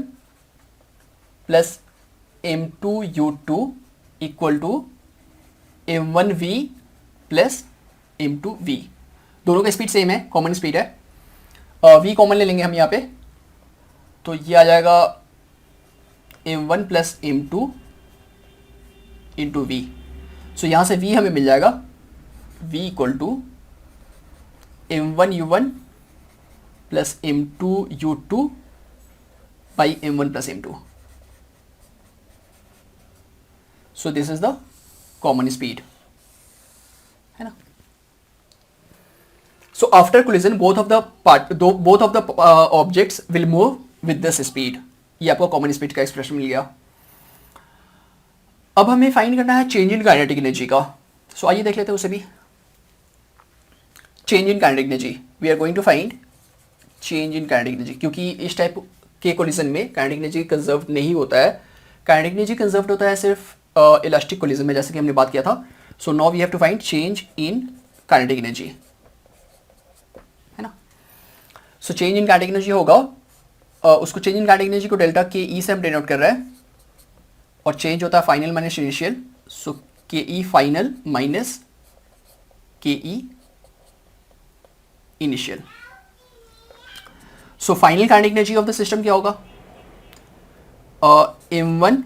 plus m2u2 equal to m1v plus m2v। दोनों का स्पीड सेम है, कॉमन स्पीड है, v कॉमन ले लेंगे हम यहाँ पे, तो ये आ जाएगा m1 plus m2 into we. सो यहाँ से v हमें मिल जाएगा v equal to m1u1 plus m2u2 by m1 plus m2। So this is the common speed, है ना। So after collision both of the objects will move with this speed. ये आपको कॉमन स्पीड का एक्सप्रेशन मिल गया। अब हमें फाइंड करना है चेंज इन काइनेटिक एनर्जी का। सो आइए देख लेते हैं उसे भी। Change in kinetic energy, we are going to find change in kinetic energy, क्योंकि इस टाइप के कोलिजन में काइनेटिक एनर्जी कंजर्व नहीं होता है। काइनेटिक एनर्जी कंजर्व होता है सिर्फ इलास्टिक कोलिजन में, जैसे कि हमने बात किया था। So now we have to find change in kinetic energy, है ना। So change in kinetic energy होगा उसको चेंज इन काइनेटिक एनर्जी को डेल्टा के ई से हम डिनोट कर रहे हैं, और चेंज होता है फाइनल माइनस इनिशियल, सो के ई फाइनल माइनस के ई initial. So final kinetic energy of the system क्या होगा, m1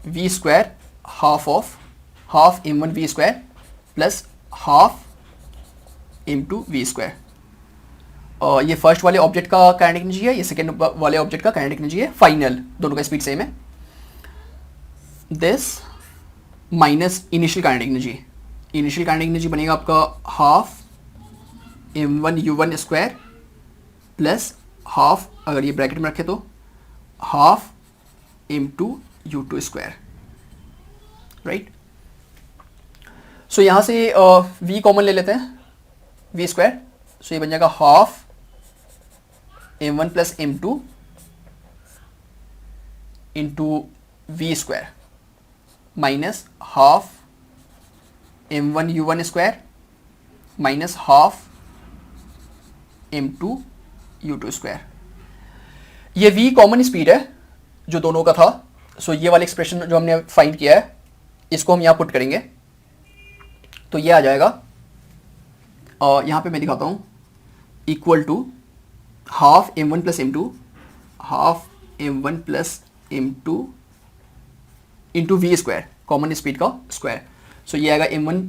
v square half m1 v square plus half m2 v square. ये फर्स्ट वाले ऑब्जेक्ट का काइनेटिक एनर्जी है, ये सेकेंड वाले ऑब्जेक्ट का काइनेटिक एनर्जी है, फाइनल दोनों का स्पीड सेम है। This minus initial kinetic energy, initial kinetic energy बनेगा आपका half m1 u1 square plus half, अगर ये ब्रैकेट में रखे तो half m2 u2 square, right. सो यहाँ से v कॉमन ले लेते हैं, v स्क्वायर, सो ये बन जाएगा half m1 plus m2 into V square minus half m1 u1 square minus half m2 u2 square. ये v कॉमन स्पीड है जो दोनों का था, सो ये वाला एक्सप्रेशन जो हमने फाइंड किया है इसको हम यहाँ पुट करेंगे, तो ये आ जाएगा, और यहाँ पे मैं दिखाता हूँ, equal to half m1 plus m2 half m1 plus m2 into V square, common speed का स्क्वायर। सो ये आएगा m1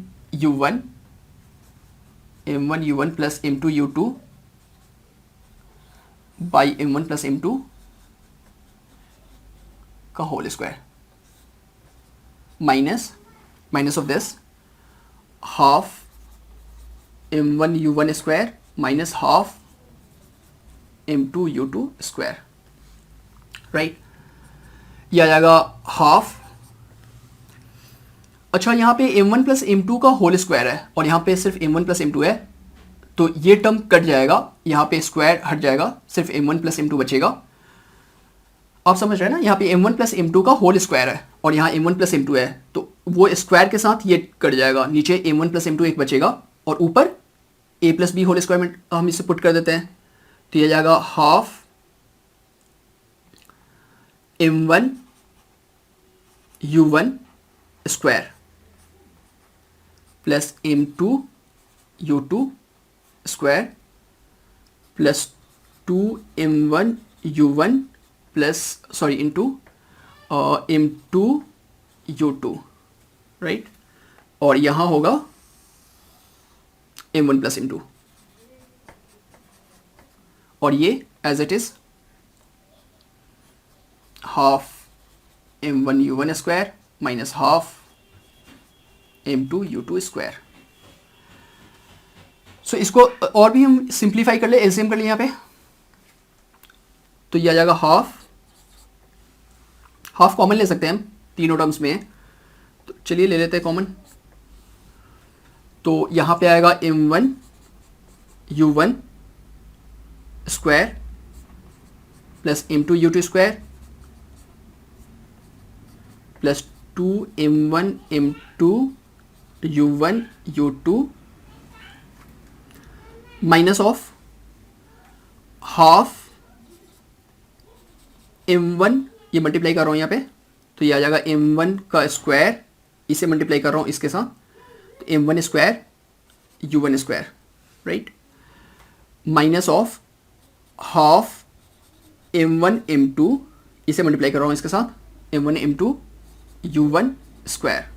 u1 plus m2 u2 by m1 plus m2 का whole square minus of this half m1 u1 square minus half m2 u2 square, right. ये आ जाएगा हाफ। अच्छा, यहाँ पे m1 प्लस m2 का होल स्क्वायर है और यहाँ पे सिर्फ m1 प्लस m2 है, तो ये टर्म कट जाएगा, यहाँ पे स्क्वायर हट जाएगा, सिर्फ m1 प्लस m2 बचेगा। आप समझ रहे हैं ना, यहाँ पे m1 प्लस m2 का होल स्क्वायर है और यहाँ m1 प्लस m2 है, तो वो स्क्वायर के साथ ये कट जाएगा, नीचे m1 प्लस m2 एक बचेगा और ऊपर a plus B whole square में हम इसे पुट कर देते हैं, तो ये जाएगा half m1 u1 square plus m2 u2 square plus 2m1 u1 plus into m2 u2, right. और यहाँ होगा m1 प्लस m2 और ये as it is half m1 u1 square minus half m2 u2 square. So इसको और भी हम सिंप्लीफाई कर ले, एलसीएम कर ले यहाँ पे, तो ये आ जाएगा हाफ कॉमन ले सकते हैं हम, तीनों टर्म्स में है, तो चलिए ले लेते हैं कॉमन। तो यहाँ पे आएगा m1 u1 square plus m2 u2 square plus 2m1 m2 u1 u2 minus of half m1, ये मल्टीप्लाई कर रहा हूँ यहाँ पे, तो ये आ जाएगा m1 का स्क्वायर, इसे मल्टीप्लाई कर रहा हूँ इसके साथ, तो m1 square u1 square, right, minus of half m1 m2, इसे मल्टीप्लाई कर रहा हूँ इसके साथ, m1 m2 u1 स्क्वायर,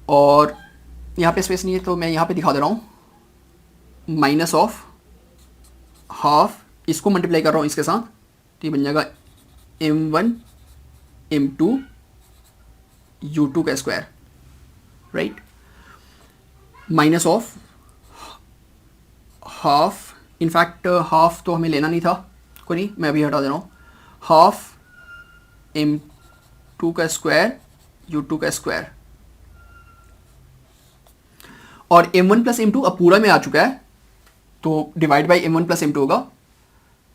और यहाँ पे स्पेस नहीं है तो मैं यहाँ पे दिखा दे रहा हूँ, माइनस ऑफ हाफ, इसको मल्टीप्लाई कर रहा हूँ इसके साथ, तो ये बन जाएगा m1 m2 u2 का square, right, minus of half, in fact half तो हमें लेना नहीं था, कोई नहीं, मैं अभी हटा दे रहा हूँ, हाफ m2 का स्क्वायर u2 का स्क्वायर, और m1 प्लस m2 अब पूरा में आ चुका है, तो divide by m1 plus m2 होगा,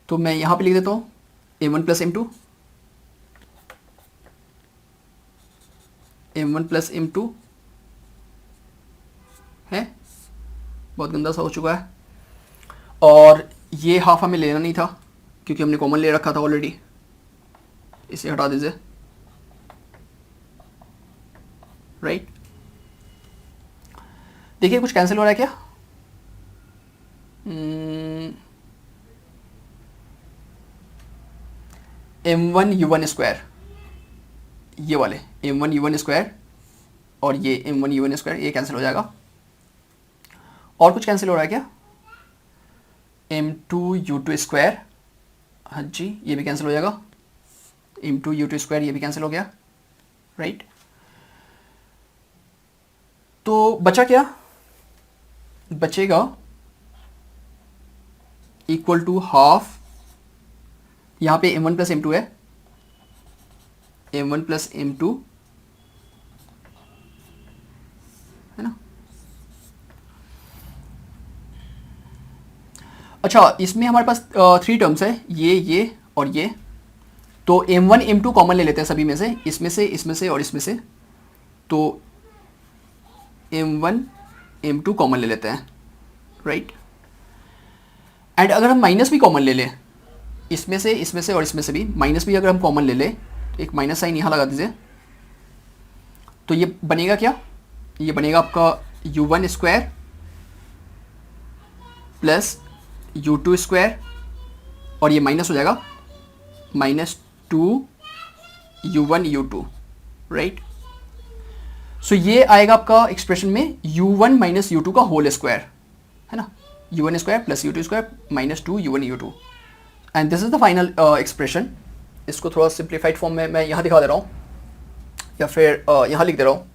तो मैं यहाँ पे लिख देता हूँ m1 plus m2, m1 plus m2 है, बहुत गंदा सा हो चुका है, और ये हाफ हमें लेना नहीं था क्योंकि हमने कॉमन ले रखा था ऑलरेडी, इसे हटा दीजिए, राइट। देखिए कुछ कैंसिल हो रहा है क्या? m1u1 स्क्वायर, ये वाले m1u1 स्क्वायर और ये m1u1 स्क्वायर, ये कैंसिल हो जाएगा। और कुछ कैंसिल हो रहा है क्या? m2u2 स्क्वायर, हाँ जी ये भी कैंसिल हो जाएगा। m2u2 स्क्वायर ये भी कैंसिल हो गया, राइट। तो बचा क्या? बचेगा इक्वल टू हाफ, यहाँ पे m1 प्लस m2 है, m1 प्लस m2 है ना। अच्छा इसमें हमारे पास 3 टर्म्स है, ये और ये। तो m1 m2 कॉमन ले लेते हैं सभी में से, इसमें से, इसमें से और इसमें से। तो m1 m2 कॉमन ले लेते हैं, राइट। एंड अगर हम माइनस भी कॉमन ले लें, इसमें से और इसमें से भी माइनस भी अगर हम कॉमन ले लें, एक माइनस साइन यहाँ लगा दीजिए, तो ये बनेगा क्या? ये बनेगा आपका u1 square plus u2 square और ये माइनस हो जाएगा -2u1 u2, राइट। सो ये आएगा आपका एक्सप्रेशन में u1 माइनस u2 का होल स्क्वायर, है ना। u1 square plus u2 square -2u1 u2, and this is the final expression. इसको थोड़ा सिंप्लीफाइड फॉर्म में मैं यहाँ दिखा दे रहा हूँ, या फिर यहाँ लिख दे रहा हूँ,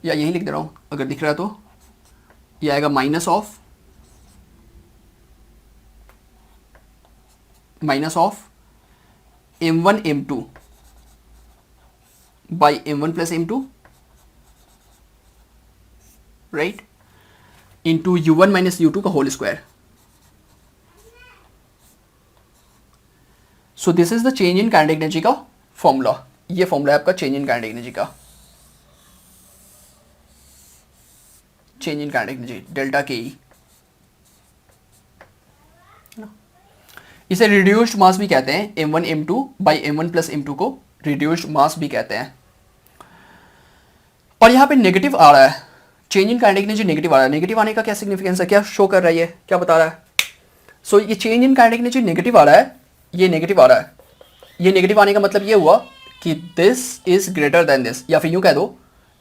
या यहीं लिख दे रहा हूँ अगर दिख रहा है तो। ये आएगा minus of m1 m2 by m1 plus m2, right, into u1 minus u2 का whole square. So this is the change in kinetic energy का फॉर्मूला। ये फॉर्मूला है आपका चेंज इन काइनेटिक एनर्जी का, change in kinetic energy delta K E, इसे रिड्यूस्ड मास भी कहते हैं। m1 m2 by m1 plus m2 को रिड्यूस्ड मास भी कहते हैं। और यहाँ पे नेगेटिव आ रहा है, change in kinetic energy negative आ रहा है। नेगेटिव आने का क्या सिग्निफिकेंस है, क्या शो कर रहा है, ये क्या बता रहा है? सो ये change in kinetic energy negative आ रहा है, ये नेगेटिव आ रहा है। ये नेगेटिव आने का मतलब ये हुआ कि this is greater than this, या फिर यूँ कह दो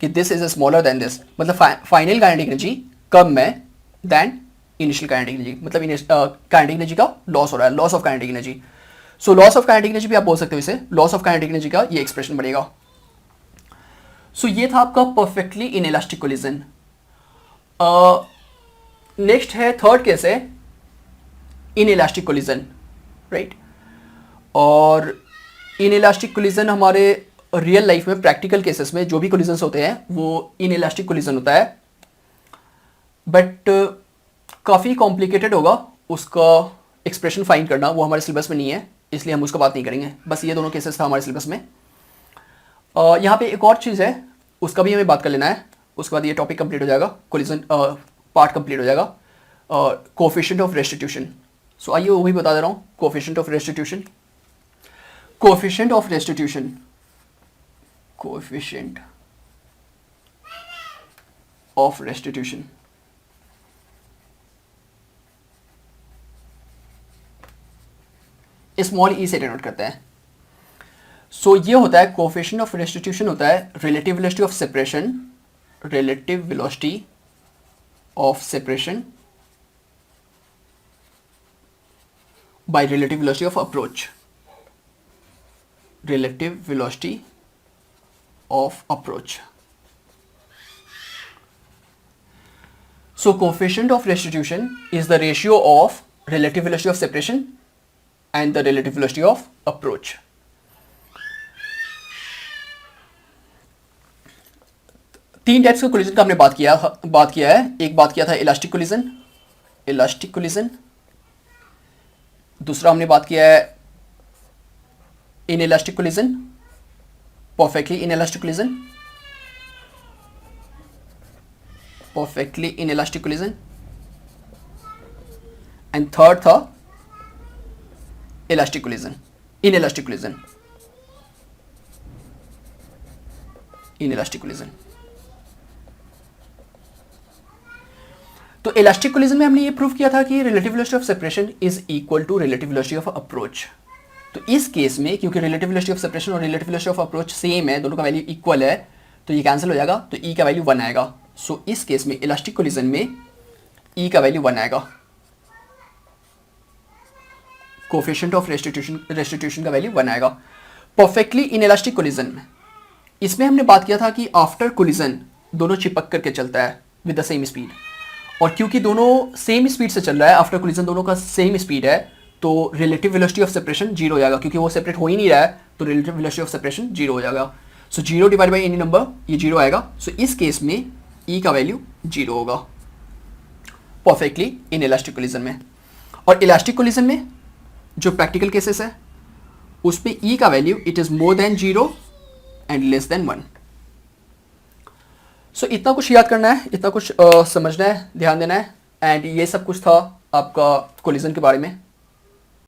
कि this is smaller than this. मतलब फाइनल काइनेटिक एनर्जी कम है देन इनिशियल काइनेटिक एनर्जी, मतलब काइनेटिक एनर्जी का लॉस हो रहा है, loss of kinetic energy. So loss of kinetic energy भी आप बोल सकते हो इसे, लॉस ऑफ काइनेटिक एनर्जी का ये एक्सप्रेशन बनेगा। सो ये था आपका परफेक्टली इनइलास्टिक कोलिजन। नेक्स्ट है थर्ड केस है इनइलास्टिक कोलिजन, राइट। और इनइलास्टिक कोलिजन हमारे रियल लाइफ में प्रैक्टिकल केसेस में जो भी कोलिजन्स होते हैं वो इनइलास्टिक कोलिजन होता है, बट काफ़ी कॉम्प्लिकेटेड होगा उसका एक्सप्रेशन फाइंड करना, वो हमारे सिलेबस में नहीं है, इसलिए हम उसका बात नहीं करेंगे। बस ये दोनों केसेस था हमारे सिलेबस में। यहाँ पे एक और चीज़ है, उसका भी हमें बात कर लेना है, उसके बाद ये टॉपिक कंप्लीट हो जाएगा, कोलिजन पार्ट कंप्लीट हो जाएगा। कोएफिशिएंट ऑफ रेस्टिट्यूशन, सो आइए वो भी बता दे रहा हूँ। Coefficient of restitution, coefficient of restitution, coefficient of restitution, small E से डिनोट करते हैं। सो ये होता है कोएफिशिएंट ऑफ रेस्टिट्यूशन होता है relative velocity of separation, relative velocity of separation by relative velocity of approach, relative velocity of approach. So coefficient of restitution is the ratio of relative velocity of separation and the relative velocity of approach. तीन टाइप्स के कोलिजन का हमने बात किया है। एक बात किया था इलास्टिक कोलिजन, दूसरा हमने बात किया है inelastic collision, perfectly inelastic collision, perfectly inelastic collision, and third था elastic collision, inelastic collision, inelastic collision. तो इलास्टिक कोलिजन में हमने ये प्रूव किया था कि relative velocity of separation is equal to relative velocity of approach. तो इस केस में क्योंकि रिलेटिव वेलोसिटी ऑफ सेपरेशन और relative velocity of approach same है, दोनों का वैल्यू इक्वल है, तो ये कैंसिल हो जाएगा, तो ई का वैल्यू 1 आएगा। सो इस केस में इलास्टिक कोलिजन में ई का वैल्यू 1 आएगा, कोफिशिएंट ऑफ रेस्टिट्यूशन का वैल्यू 1 आएगा। परफेक्टली इन इलास्टिक कोलिजन में इसमें हमने बात किया था कि आफ्टर कोलिजन दोनों चिपक करके चलता है विद द सेम स्पीड, और क्योंकि दोनों सेम स्पीड से चल रहा है, आफ्टर कोलिजन दोनों का सेम स्पीड है, तो रिलेटिव वेलोसिटी ऑफ सेपरेशन 0 हो जाएगा, क्योंकि वो सेपरेट हो ही नहीं रहा है, तो रिलेटिव वेलोसिटी ऑफ सेपरेशन 0 हो जाएगा। सो 0 डिवाइड बाई एनी नंबर, ये 0 आएगा। सो इस केस में ई का वैल्यू 0 होगा परफेक्टली इन इलास्टिक कोलिजन में। और इलास्टिक कोलिजन में जो प्रैक्टिकल केसेस है उसमें ई का value it is more than 0 and less than 1। सो इतना कुछ याद करना है, इतना कुछ समझना है, ध्यान देना है, एंड ये सब कुछ था आपका कोलिजन के बारे में।